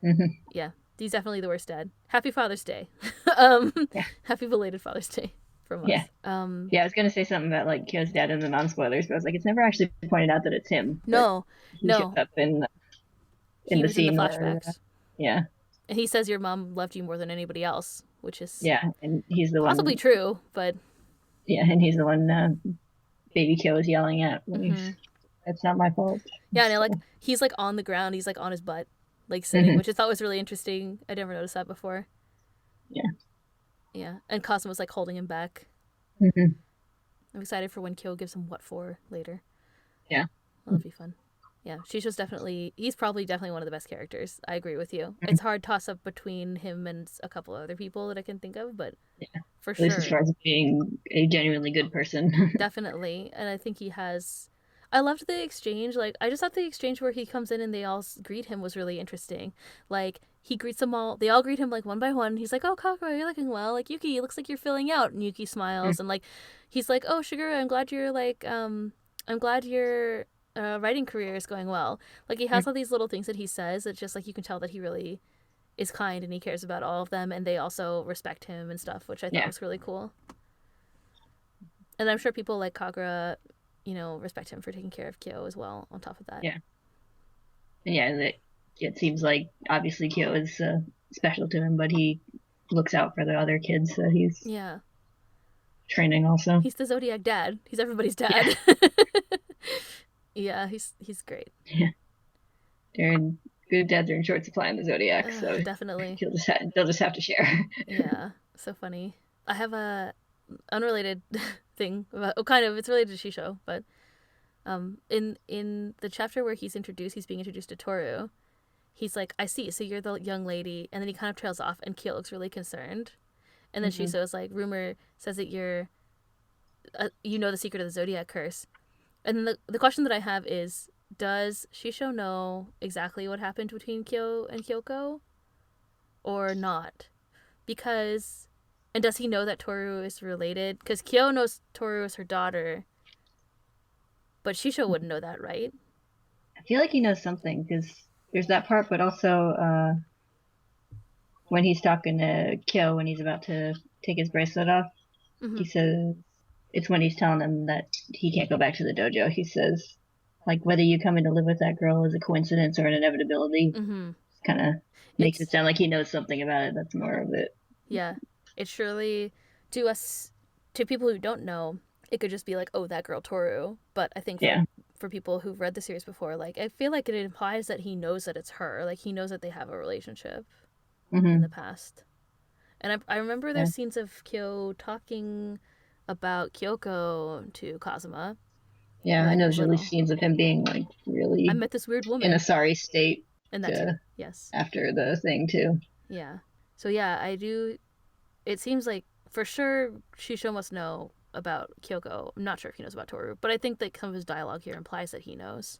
hmm yeah, he's definitely the worst dad. Happy Father's Day. yeah, Happy belated Father's Day from yeah. us. Yeah, I was gonna say something about like Kyo's dad in the non-spoilers, but I was like, it's never actually pointed out that it's him, but No, he shows no, up in he the was in the scene where, flashbacks, yeah, and he says your mom loved you more than anybody else, which is yeah, and he's the possibly one, true, but yeah, and he's the one baby Kyo is yelling at when he's, mm-hmm. it's not my fault. Yeah, and like So, he's like on the ground, he's like on his butt, like sitting, hmm which I thought was really interesting. I never noticed that before. yeah, Yeah, and Cosmo was like holding him back. hmm I'm excited for when Kyo gives him what for later. yeah, Well, that'll be fun. Yeah, Shisho's definitely, he's probably definitely one of the best characters. I agree with you. mhm, It's hard toss up between him and a couple other people that I can think of, but yeah. for At least as sure, far as being a genuinely good person. definitely. And I think he has. I loved the exchange. Like, I just thought the exchange where he comes in and they all greet him was really interesting. Like, he greets them all. They all greet him like one by one. He's like, "Oh, Kakura, you're looking well. Like, Yuki, it looks like you're filling out." And Yuki smiles and like, he's like, "Oh, Shigura, I'm glad you're like, I'm glad your writing career is going well." Like, he has all these little things that he says. It's just like you can tell that he really is kind and he cares about all of them, and they also respect him and stuff, which I thought Yeah, was really cool. And I'm sure people like Kagura, respect him for taking care of Kyo as well. On top of that, yeah, and yeah. It seems like obviously Kyo is special to him, but he looks out for the other kids that he's yeah, training also. he's the Zodiac dad. He's everybody's Yeah, dad. Yeah, he's great. yeah. They're in, good dads are in short supply in the zodiac, so Definitely. they'll just have to share. Yeah, so funny. I have a unrelated thing about, oh, kind of, it's related to Shisho, but in the chapter where he's being introduced to Tohru. He's like, "I see, so you're the young lady," and then he kind of trails off, and Kyo looks really concerned. And then hmm Shiso is like, "Rumor says that you know the secret of the Zodiac curse." And then the question that I have is, does Shisho know exactly what happened between Kyo and Kyoko, or not? Because, and does he know that Toru is related? Because Kyo knows Toru is her daughter, but Shisho wouldn't know that, right? I feel like he knows something because there's that part, but also when he's talking to Kyo when he's about to take his bracelet off, Mm-hmm. he says it's when he's telling him that he can't go back to the dojo. He says like whether you coming to live with that girl is a coincidence or an inevitability. Mm-hmm. Kind of makes it It's sound like he knows something about it. That's more of it. Yeah, it's surely to us, to people who don't know, it could just be like, "Oh, that girl Toru." But I think Yeah. for people who've read the series before, like I feel like it implies that he knows that it's her. Like he knows that they have a relationship in the hmm past. And I remember Yeah. there's scenes of Kyo talking about Kyoko to Kazuma Yeah. when I like know he was there's at least little. scenes of him being like I really met this weird in a woman, sorry state and that too. to Yes. after the thing too. Yeah. So yeah, I do. It seems like for sure Shisho must know about Kyoko. I'm not sure if he knows about Toru, but I think that some of his dialogue here implies that he knows.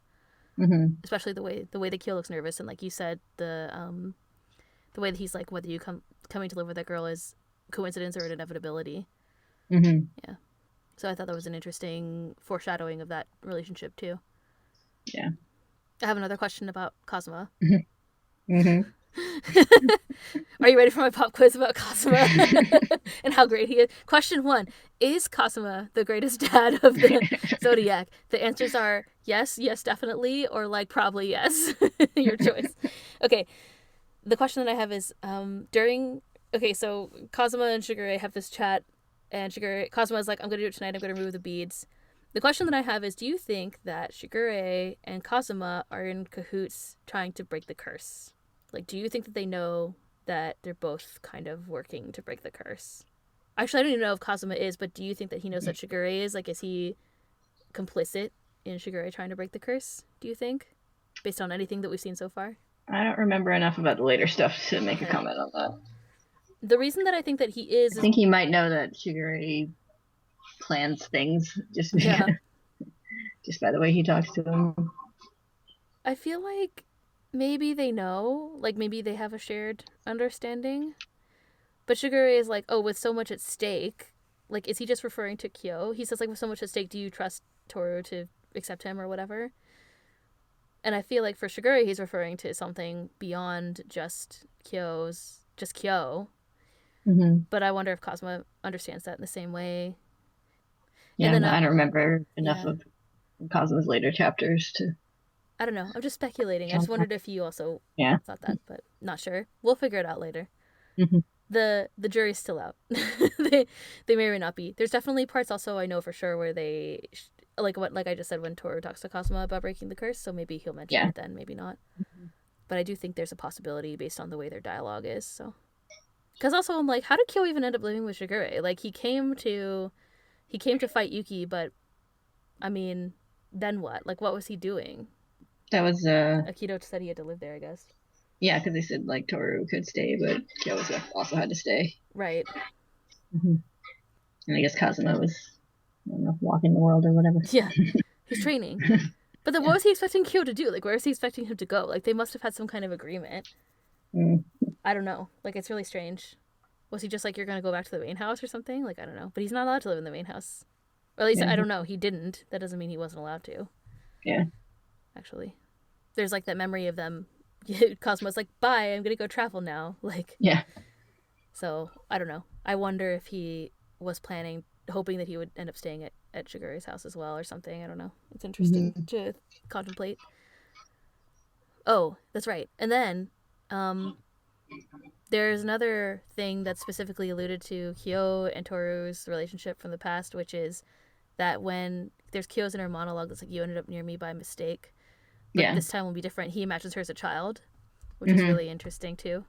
hmm Especially the way that Kyo looks nervous, and like you said, the way that he's like, whether you coming to live with that girl is coincidence or an inevitability. hmm Yeah. So I thought that was an interesting foreshadowing of that relationship too. Yeah. I have another question about Kazuma. hmm Are you ready for my pop quiz about Kazuma and how great he is? Question one: is Kazuma the greatest dad of the Zodiac? The answers are yes, yes, definitely, or like probably yes. Your choice. Okay. The question that I have is during. Okay, so Kazuma and Shigure have this chat, and Kazuma is like, "I'm gonna do it tonight. I'm gonna remove the beads." The question that I have is, do you think that Shigure and Kazuma are in cahoots trying to break the curse? Like, do you think that they know that they're both kind of working to break the curse? Actually, I don't even know if Kazuma is, but do you think that he knows that Shigure is? Like, is he complicit in Shigure trying to break the curse, do you think? Based on anything that we've seen so far? I don't remember enough about the later stuff to make a Okay. comment on that. The reason that I think that he I is think he might know that Shigure plans things just yeah. just by the way he talks to him. I feel like maybe they know, like maybe they have a shared understanding. But Shigure is like, oh, with so much at stake, like, is he just referring to Kyo? He says, like, with so much at stake, do you trust Tohru to accept him or whatever? And I feel like for Shigure, he's referring to something beyond just Kyo. Mm-hmm. But I wonder if Kazuma understands that in the same way. And Yeah, then, I don't remember enough yeah, of Cosmo's later chapters to I don't know. I'm just speculating. I tell just that. wondered if you also Yeah. thought that, but not sure. We'll figure it out later. Mm-hmm. The jury's still out. They may or may not be. There's definitely parts also I know for sure where like I just said when Toru talks to Kazuma about breaking the curse, so maybe he'll mention Yeah. it then, maybe not. But I do think there's a possibility based on the way their dialogue is. So because also I'm like, how did Kyo even end up living with Shigure? Like he came to fight Yuki, but I mean, then what? Like what was he doing? That was Akito said he had to live there, I guess. yeah, because they said like Toru could stay, but Kyo also had to stay. Right. Mm-hmm. And I guess Kazuma was, I don't know, walking the world or whatever. Yeah. He's training. But then what Yeah. was he expecting Kyo to do? Like, where was he expecting him to go? Like, they must have had some kind of agreement. Mm. I don't know. Like, it's really strange. Was he just like, you're going to go back to the main house or something? Like, I don't know. But he's not allowed to live in the main house. Or at least, Yeah. I don't know. He didn't. That doesn't mean he wasn't allowed to, Yeah. actually. There's like that memory of them. Cosmo's like, bye, I'm going to go travel now. Like, Yeah. so I don't know. I wonder if he was planning, hoping that he would end up staying at Shigure's house as well or something. I don't know. It's interesting Mm-hmm. to contemplate. Oh, that's right. And then um, there's another thing that's specifically alluded to Kyo and Toru's relationship from the past, which is that when there's Kyo's inner monologue that's like, you ended up near me by mistake, but Yeah. this time will be different. He imagines her as a child, which is Mm-hmm. really interesting too.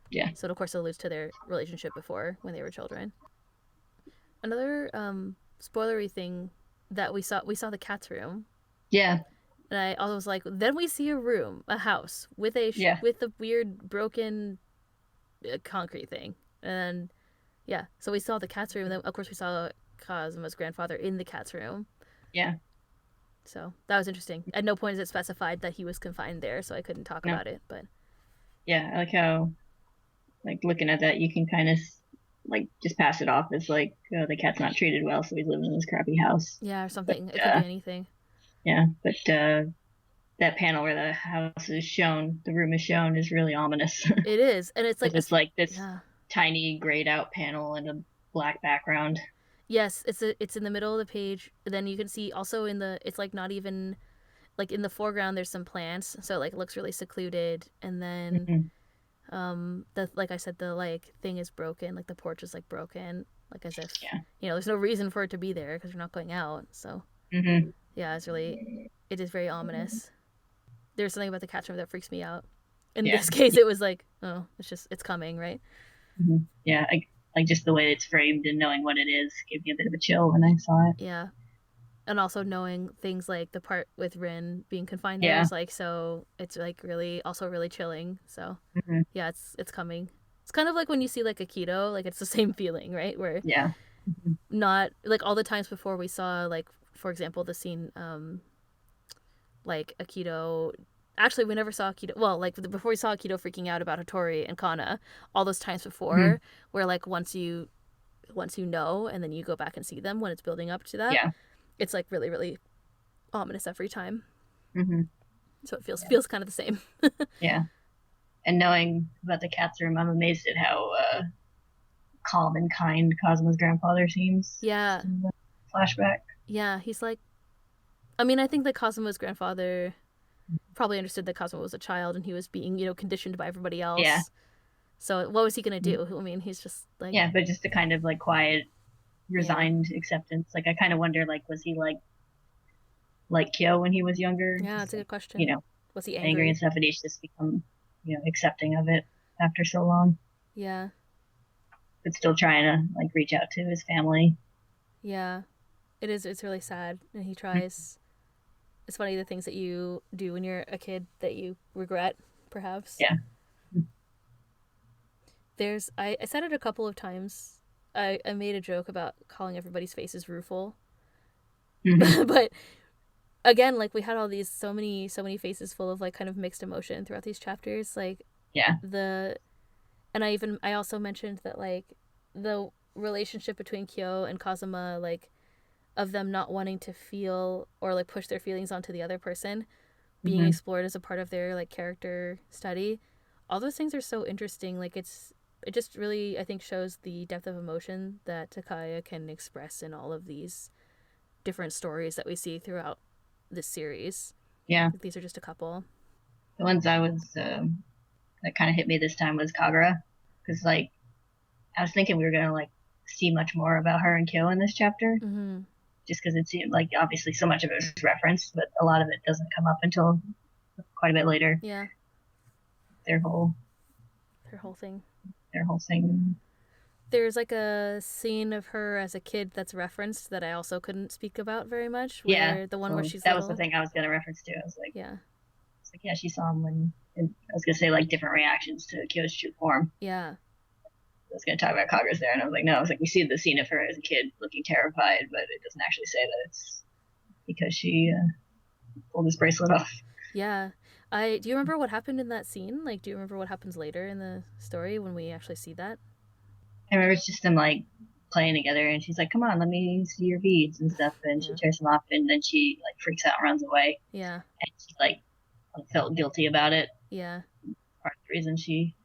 Yeah. So, of course, it alludes to their relationship before when they were children. Another spoilery thing that we saw the cat's room. Yeah. And I also was like, then we see a room, a house with Yeah. with the weird broken concrete thing. And yeah, so we saw the cat's room. And then, of course, we saw Kazuma's grandfather in the cat's room. Yeah. So that was interesting. At no point is it specified that he was confined there, so I couldn't talk No. about it. But Yeah. I like how, like, looking at that, you can kind of like just pass it off as like, oh, the cat's not treated well, so he's living in this crappy house. yeah, or But something. It could be anything. yeah, but that panel where the house is shown, the room is shown, is really ominous It is, and it's like, because it's like this yeah, tiny grayed out panel and a black background. yes, it's in the middle of the page. Then you can see also in the it's like not even like in the foreground there's some plants, so like it looks really secluded. And then Mm-hmm. the like I said the like thing is broken, like the porch is like broken, like as if Yeah. there's no reason for it to be there because you're not going out. So Mm-hmm. yeah, it is very ominous. There's something about the catcher that freaks me out. In Yeah. this case, it was like, oh, it's coming, right? Mm-hmm. Yeah. Like just the way it's framed and knowing what it is gave me a bit of a chill when I saw it. Yeah, and also knowing things like the part with Rin being confined there Yeah. is like so it's like really also really chilling. So Mm-hmm. yeah, it's coming. It's kind of like when you see like Aikido, like it's the same feeling, right? Where Yeah. Mm-hmm. not like all the times before we saw like for example the scene like Aikido. Actually, we never saw Akito. Well, like before we saw Akito freaking out about Hattori and Kana, all those times Mm-hmm. before, where like once you know, and then you go back and see them when it's building up to that, Yeah. it's like really really ominous every time. Mm-hmm. So it feels kind of the same. Yeah. And knowing about the cat's room, I'm amazed at how calm and kind Cosmo's grandfather seems. Yeah, In the flashback. yeah. He's like, I mean, I think that Kazuma's grandfather probably understood that Kazuma was a child and he was being conditioned by everybody Yeah. else. So what was he gonna do? I mean, he's just like, Yeah, but just a kind of like quiet, yeah, resigned acceptance. Like I kind of wonder, like, was he like Kyo when he was younger? yeah. Just That's a like, good question. Was he angry and angry? stuff, and he's just become, accepting of it after so long, Yeah, but still trying to like reach out to his family. yeah. It is. It's really sad, and he tries. It's funny the things that you do when you're a kid that you regret. perhaps. Yeah. I said it a couple of times. I made a joke about calling everybody's faces rueful. But again, like we had all these so many faces full of like kind of mixed emotion throughout these chapters. Like and I also mentioned that like the relationship between Kyo and Kazuma, like of them not wanting to feel or like push their feelings onto the other person, being explored as a part of their like character study. All those things are so interesting. Like it just really, I think, shows the depth of emotion that Takaya can express in all of these different stories that we see throughout this series. Yeah. Like, these are just a couple. The ones I was that kind of hit me this time was Kagura, because like I was thinking we were gonna like see much more about her and Kyo in this chapter, just because it seemed like obviously so much of it was referenced, but a lot of it doesn't come up until quite a bit later. Yeah. Their whole thing. There's like a scene of her as a kid that's referenced that I also couldn't speak about very much. Where the one where she's that little. was the thing I was gonna reference to. I was like, yeah, it's like, yeah, she saw him when, and I was gonna say like different reactions to Kyo's true form. Yeah. I was gonna talk about Kagura's there, and I was like, no, I was like, we see the scene of her as a kid looking terrified, but it doesn't actually say that it's because she pulled this bracelet off. Yeah. Do you remember what happened in that scene? Like, do you remember what happens later in the story when we actually see that? I remember it's just them like playing together, and she's like, come on, let me see your beads and stuff, and she tears them off, and then she like freaks out and runs away. Yeah. And she like felt guilty about it. Yeah. Part of the reason she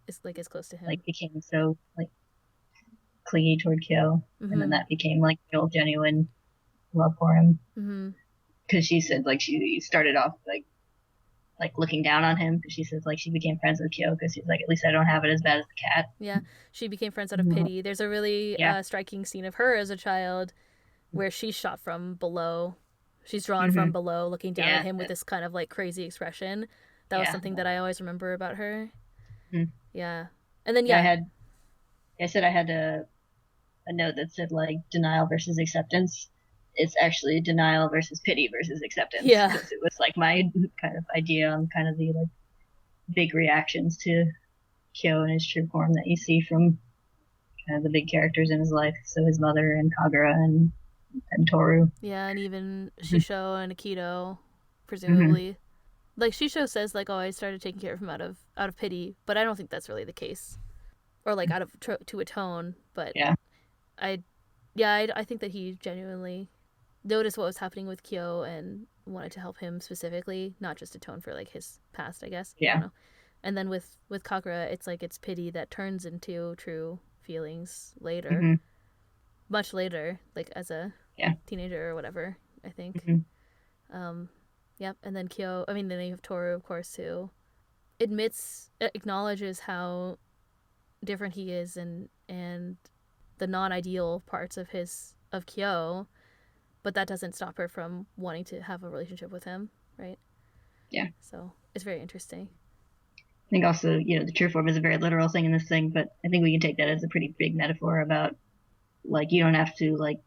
is like as close to him, like became so like clingy toward Kyo, and then that became like real genuine love for him. Because she said like she started off like looking down on him, because she says like she became friends with Kyo because she's like, at least I don't have it as bad as the cat. Yeah, she became friends out of pity. There's a really striking scene of her as a child where she's shot from below. She's drawn from below, looking down at him with this kind of like crazy expression. That was something that I always remember about her. Yeah. And then I said I had a note that said like denial versus acceptance. It's actually denial versus pity versus acceptance. Yeah. Because it was like my kind of idea on kind of the like big reactions to Kyo and his true form that you see from kind of the big characters in his life. So his mother and Kagura and Tohru. Yeah, and even Shisho and Akito, presumably. Like Shisho says, like, oh, I started taking care of him out of pity, but I don't think that's really the case, or like out of to atone. But I think that he genuinely noticed what was happening with Kyo and wanted to help him specifically, not just atone for like his past, I guess. Yeah. I don't know. And then with Kagura, it's like it's pity that turns into true feelings later, much later, like as a teenager or whatever, I think. Yep. And then then you have Tohru, of course, who acknowledges how different he is and the non-ideal parts of Kyo, but that doesn't stop her from wanting to have a relationship with him, right? Yeah. So it's very interesting. I think also, the true form is a very literal thing in this thing, but I think we can take that as a pretty big metaphor about, like, you don't have to, like,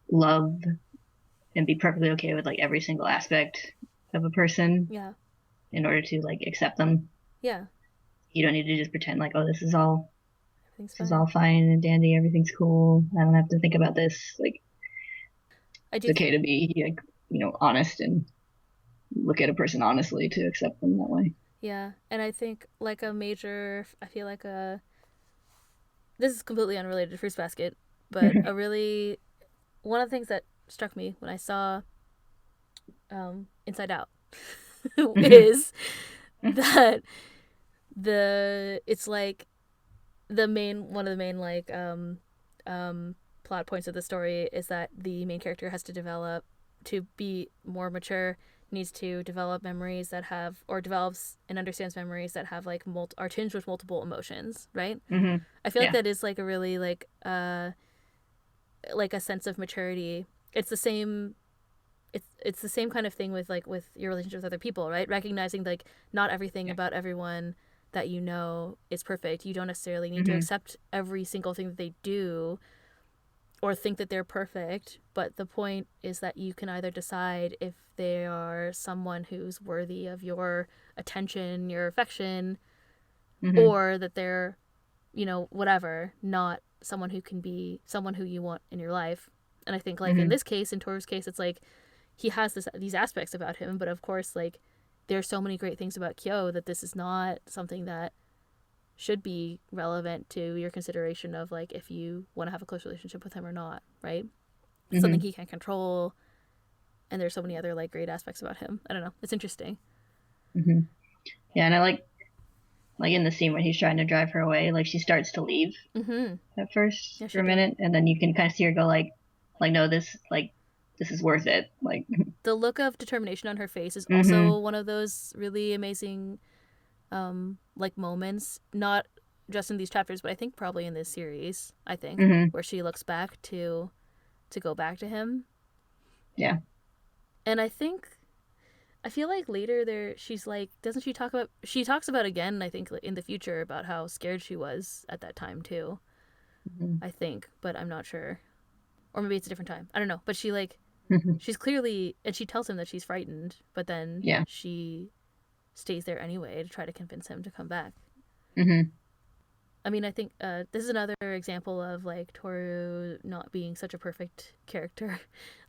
love and be perfectly okay with, like, every single aspect of a person. Yeah. In order to, like, accept them. Yeah. You don't need to just pretend like, oh, this is all fine and dandy, everything's cool, I don't have to think about this. Like, it's okay to be, like, honest and look at a person honestly to accept them that way. Yeah, and I think like this is completely unrelated to Fruits Basket, but one of the things that struck me when I saw Inside Out is that it's like one of the main like plot points of the story is that the main character has to develop to be more mature, needs to develop memories that have, or develops and understands memories that have like are tinged with multiple emotions, right? I feel like that is like a really like a sense of maturity. It's the same kind of thing with your relationship with other people, right? Recognizing like not everything about everyone that is perfect. You don't necessarily need to accept every single thing that they do, or think that they're perfect, but the point is that you can either decide if they are someone who's worthy of your attention, your affection, or that they're, whatever, not someone who can be someone who you want in your life. And I think, like, in this case, in Toru's case, it's like he has these aspects about him, but of course, like, there's so many great things about Kyo that this is not something that should be relevant to your consideration of, like, if you want to have a close relationship with him or not, right? It's something he can control, and there's so many other, like, great aspects about him. I don't know. It's interesting. Yeah, and I like in the scene when he's trying to drive her away, like, she starts to leave at first for a minute, and then you can kind of see her go, like, no, this is worth it. Like, the look of determination on her face is also one of those really amazing like moments, not just in these chapters, but I think probably in this series, I think, where she looks back to go back to him. Yeah. And I feel like later she's like, she talks about again, I think, in the future, about how scared she was at that time too. I think, but I'm not sure. Or maybe it's a different time. I don't know. But she, like, she's clearly, and she tells him that she's frightened, but then she stays there anyway to try to convince him to come back. I mean, I think this is another example of, like, Tohru not being such a perfect character.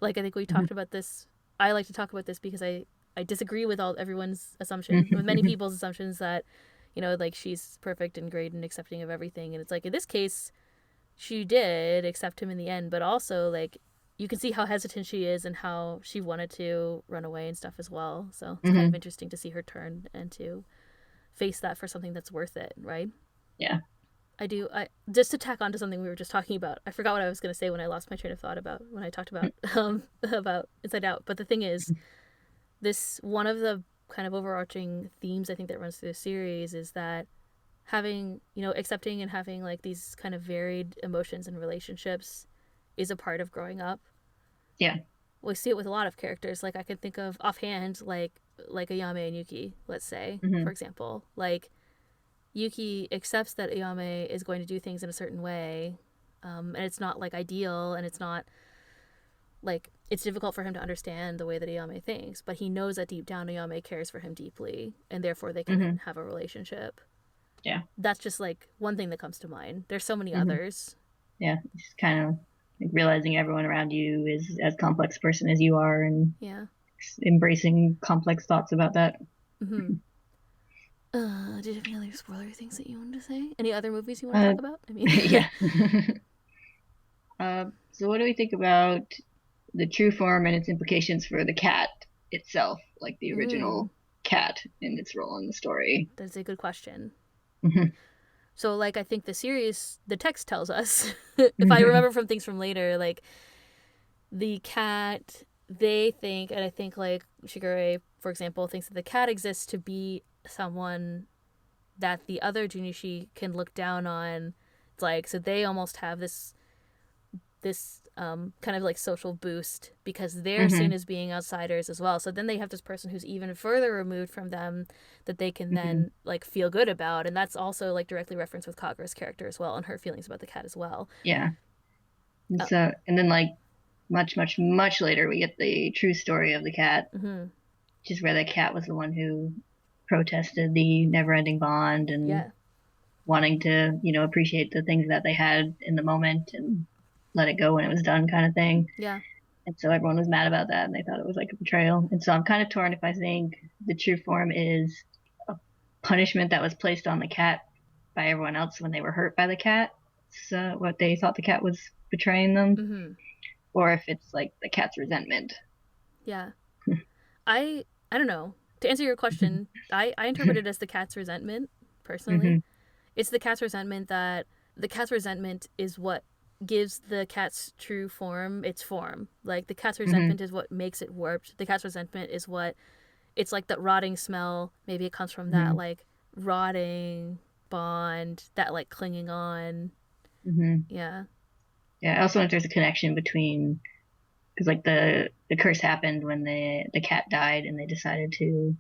Like, I think we talked about this. I like to talk about this because I disagree with everyone's assumption, with many people's assumptions that, like, she's perfect and great and accepting of everything. And it's like, in this case, she did accept him in the end, but also, like, you can see how hesitant she is and how she wanted to run away and stuff as well. So it's kind of interesting to see her turn and to face that for something that's worth it, right? Yeah. I just to tack on to something we were just talking about. I forgot what I was going to say when I lost my train of thought when I talked about about Inside Out. But the thing is, this one of the kind of overarching themes I think that runs through the series is that having, accepting and having, like, these kind of varied emotions and relationships is a part of growing up. Yeah. We see it with a lot of characters. Like, I can think of offhand, like Ayame and Yuki, let's say, for example. Like, Yuki accepts that Ayame is going to do things in a certain way, and it's not, like, ideal, and it's not, like, it's difficult for him to understand the way that Ayame thinks, but he knows that deep down Ayame cares for him deeply, and therefore they can have a relationship. Yeah. That's just, like, one thing that comes to mind. There's so many others. Yeah. Just kind of, like, realizing everyone around you is as complex a person as you are, and embracing complex thoughts about that. Did you have any other spoiler things that you wanted to say? Any other movies you want to talk about? I mean, yeah. So what do we think about the true form and its implications for the cat itself, like the original cat in its role in the story? That's a good question. So, like, I think the text tells us, if I remember from things from later, like, the cat, they think, and I think, like, Shigure, for example, thinks that the cat exists to be someone that the other Junichi can look down on. It's like, so they almost have this kind of, like, social boost because they're seen as being outsiders as well. So then they have this person who's even further removed from them that they can then, like, feel good about. And that's also, like, directly referenced with Kagura's character as well and her feelings about the cat as well. Yeah. And so, and then, like, much, much, much later, we get the true story of the cat, which is where the cat was the one who protested the never-ending bond and wanting to, appreciate the things that they had in the moment and let it go when it was done, kind of thing. Yeah. And so everyone was mad about that, and they thought it was like a betrayal. And so I'm kind of torn if I think the true form is a punishment that was placed on the cat by everyone else when they were hurt by the cat. So what they thought the cat was betraying them, or if it's, like, the cat's resentment. Yeah. I don't know. To answer your question, I interpret it as the cat's resentment, personally. It's the cat's resentment is what gives the cat's true form its form. Like, the cat's resentment is what makes it warped. The cat's resentment is it's like that rotting smell. Maybe it comes from that, like, rotting bond, that, like, clinging on. Yeah. Yeah, I also wonder if there's a connection between, because, like, the curse happened when the cat died, and they decided to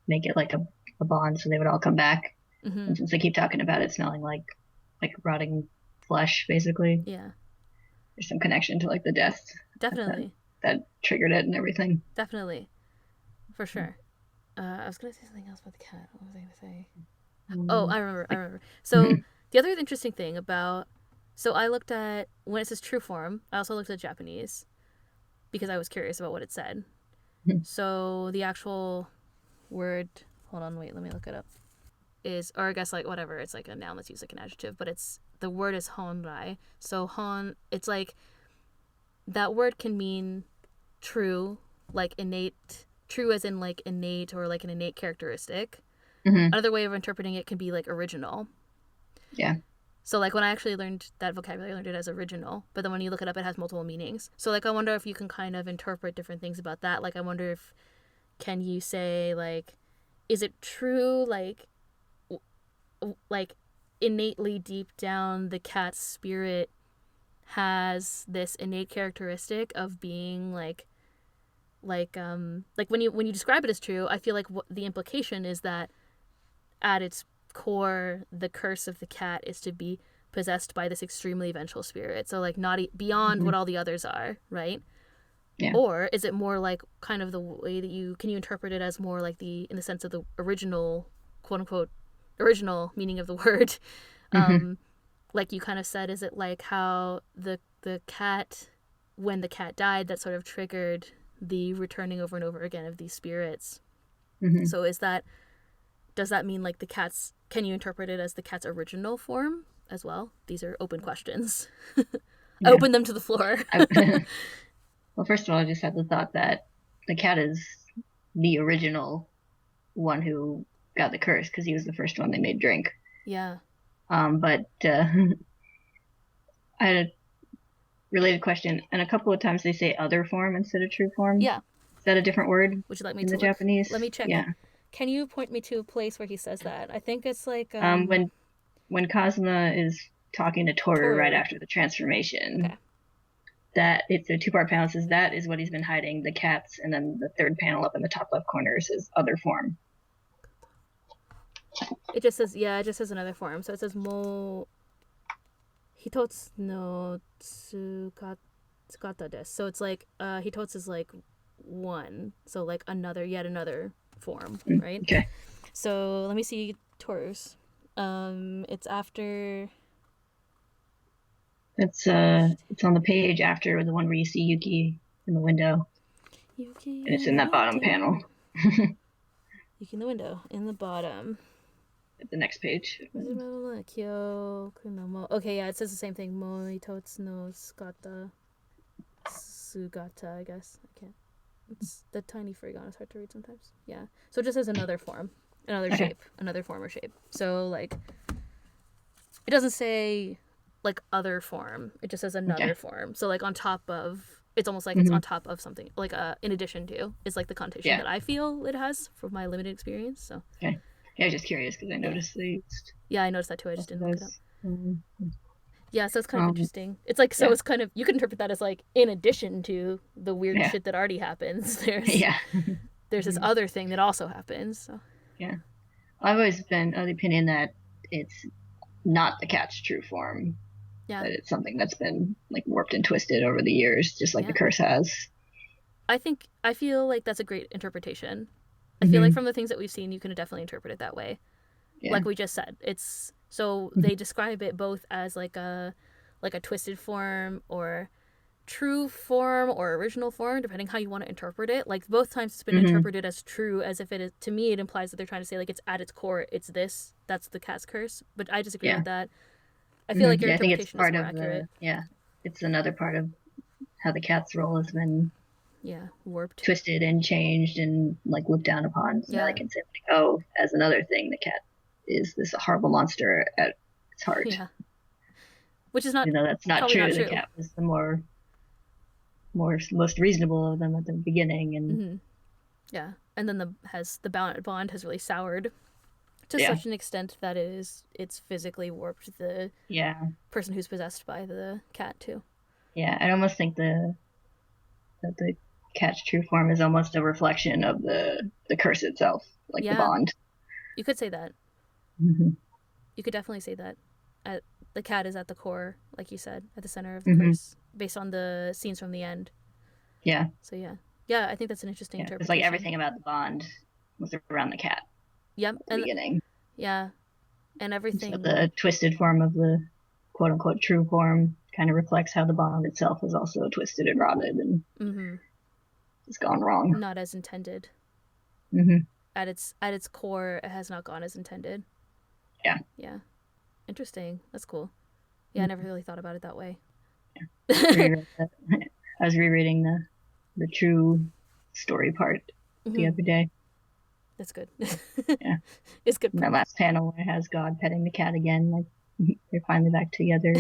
make it like a bond so they would all come back. And since they keep talking about it smelling like rotting flesh, basically. Yeah. there's some connection to like the death Definitely. that triggered it and everything. Definitely. For sure. I was going to say something else about the cat. What was I going to say? Oh, I remember. So the other interesting thing about, so I looked at, when it says true form, I also looked at Japanese because I was curious about what it said. So the actual word, hold on, wait, let me look it up, is, or I guess like whatever, it's like a noun that's used like an adjective, but it's, the word is honrai. So hon, it's like, that word can mean true, like innate, true as in like innate or like an innate characteristic. Another way of interpreting it can be like original. Yeah. So like when I actually learned that vocabulary, I learned it as original, but then when you look it up, it has multiple meanings. So like I wonder if you can kind of interpret different things about that. Like I wonder if, can you say like, is it true like innately deep down the cat's spirit has this innate characteristic of being like when you describe it as true, I feel like what the implication is that at its core, the curse of the cat is to be possessed by this extremely vengeful spirit. So like not beyond what all the others are, right? Yeah. Or is it more like kind of the way that you interpret it as more like the, in the sense of the original, quote unquote, original meaning of the word? Like you kind of said, is it like how the cat, when the cat died, that sort of triggered the returning over and over again of these spirits? So is that, does that mean like the cat's, can you interpret it as the cat's original form as well? These are open questions. I open them to the floor. Well, first of all, I just had the thought that the cat is the original one who got the curse because he was the first one they made drink. Yeah. But I had a related question, and a couple of times they say other form instead of true form. Yeah. Is that a different word? Would you like me in to the look? Japanese? Let me check. Yeah. Can you point me to a place where he says that? I think it's like when Kazuma is talking to Tohru right after the transformation. Okay. That it's a two-part panel. It says that is what he's been hiding, the cats, and then the third panel up in the top left corner says other form. It just says, yeah, it just says another form. So it says mo hitotsu no tsukata desu. So it's like hitotsu is like one. So like another, yet another form, right? Okay. So let me see Tohru's. It's after. It's on the page after the one where you see Yuki in the window. Yuki. And it's in that bottom panel. Yuki in the window, in the bottom. At the next page. Okay, yeah, it says the same thing. Mo hitotsu no sugata, I guess. I can't. It's the tiny furigana. It's hard to read sometimes. Yeah. So it just says another form, another shape, another form or shape. So like, it doesn't say like other form. It just says another form. So like on top of, it's almost like it's on top of something, like in addition to, is like the connotation that I feel it has from my limited experience. So. Okay. Yeah, I was just curious because I noticed they used. Yeah, I noticed that too. I just didn't look it up. Yeah, so it's kind of interesting. It's like, so it's kind of, you could interpret that as like, in addition to the weird shit that already happens, there's this other thing that also happens. So. Yeah. I've always been of the opinion that it's not the cat's true form. Yeah. That it's something that's been like warped and twisted over the years, just like the curse has. I feel like that's a great interpretation. I feel like from the things that we've seen, you can definitely interpret it that way. Yeah. Like we just said, it's, so they describe it both as like a twisted form or true form or original form, depending how you want to interpret it. Like both times it's been interpreted as true, as if it is, to me it implies that they're trying to say like it's at its core, it's this, that's the cat's curse. But I disagree with that. I feel like your interpretation is more accurate. It's another part of how the cat's role has been warped, twisted and changed and like looked down upon. So now they can say like, oh, as another thing, the cat is this horrible monster at its heart. Yeah. Which is not, that's not true. The cat was the most reasonable of them at the beginning, and yeah, and then the bond has really soured to such an extent that it's physically warped the person who's possessed by the cat too. Yeah, I almost think that the cat's true form is almost a reflection of the curse itself, like the bond. You could say that. You could definitely say that. The cat is at the core, like you said, at the center of the curse. based on the scenes from the end. Yeah. So yeah, I think that's an interesting It's interpretation. like everything about the bond was around the cat. Yep. At the beginning. Yeah, and everything. So the twisted form of the quote unquote true form kind of reflects how the bond itself is also twisted and rotted and it's gone wrong. Not as intended. At its core, it has not gone as intended. Yeah. Interesting. That's cool. Yeah, I never really thought about it that way. Yeah. I was rereading the true story part the other day. That's good. Yeah. It's good. And that last panel where it has God petting the cat again, like they're finally back together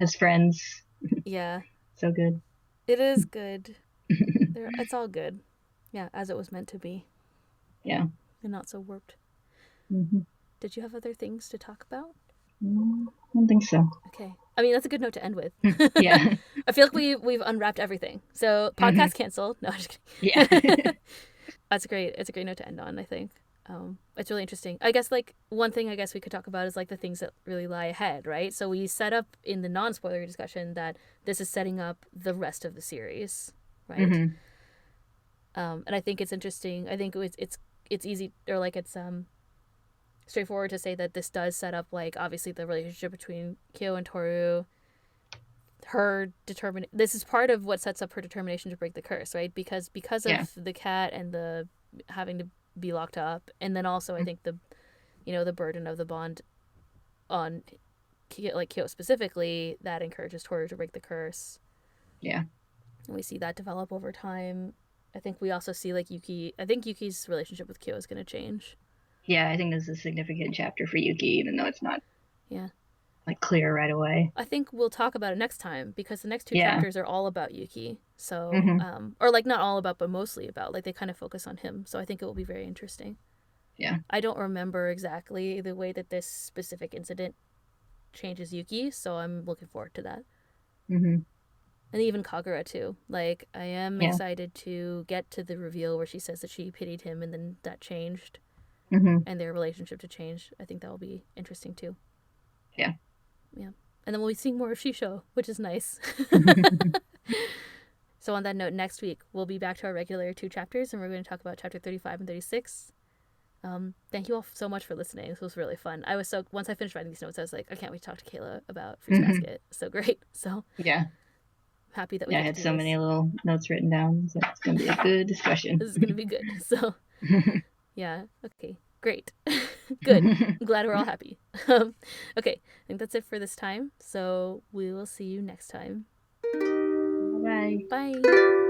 as friends. Yeah. So good. It is good. It's all good. Yeah, as it was meant to be. Yeah. And not so warped. Did you have other things to talk about? I don't think so. Okay. I mean, that's a good note to end with. Yeah. I feel like we've unwrapped everything. So podcast canceled. No, I'm just kidding. Yeah. That's great. It's a great note to end on, I think. It's really interesting. I guess like one thing I guess we could talk about is like the things that really lie ahead, right? So we set up in the non-spoiler discussion that this is setting up the rest of the series, right? And I think it's interesting. I think it's easy, or like it's straightforward to say that this does set up like obviously the relationship between Kyo and Tohru. This is part of what sets up her determination to break the curse, right? Because of the cat and the having to be locked up, and then also I think the burden of the bond on Kyo specifically that encourages Tohru to break the curse. Yeah. And we see that develop over time. I think we also see like Yuki. I think Yuki's relationship with Kyo is going to change. Yeah, I think this is a significant chapter for Yuki, even though it's not like clear right away. I think we'll talk about it next time because the next two chapters are all about Yuki. So, or like not all about, but mostly about. Like they kind of focus on him. So I think it will be very interesting. Yeah. I don't remember exactly the way that this specific incident changes Yuki, so I'm looking forward to that. And even Kagura too. Like I am excited to get to the reveal where she says that she pitied him and then that changed. And their relationship to change. I think that will be interesting too. Yeah. And then we'll be seeing more of Shisho, which is nice. So on that note, next week we'll be back to our regular 2 chapters, and we're going to talk about chapter 35 and 36. Thank you all so much for listening. This was really fun. Once I finished writing these notes, I was like, I can't wait to talk to Kayla about Fruits Basket. So great. So yeah, I'm happy that we I had so many little notes written down. So it's going to be a good discussion. This is going to be good. So yeah. Okay. Great. Good. I'm glad we're all happy. Okay. I think that's it for this time. So we will see you next time. Bye. Bye.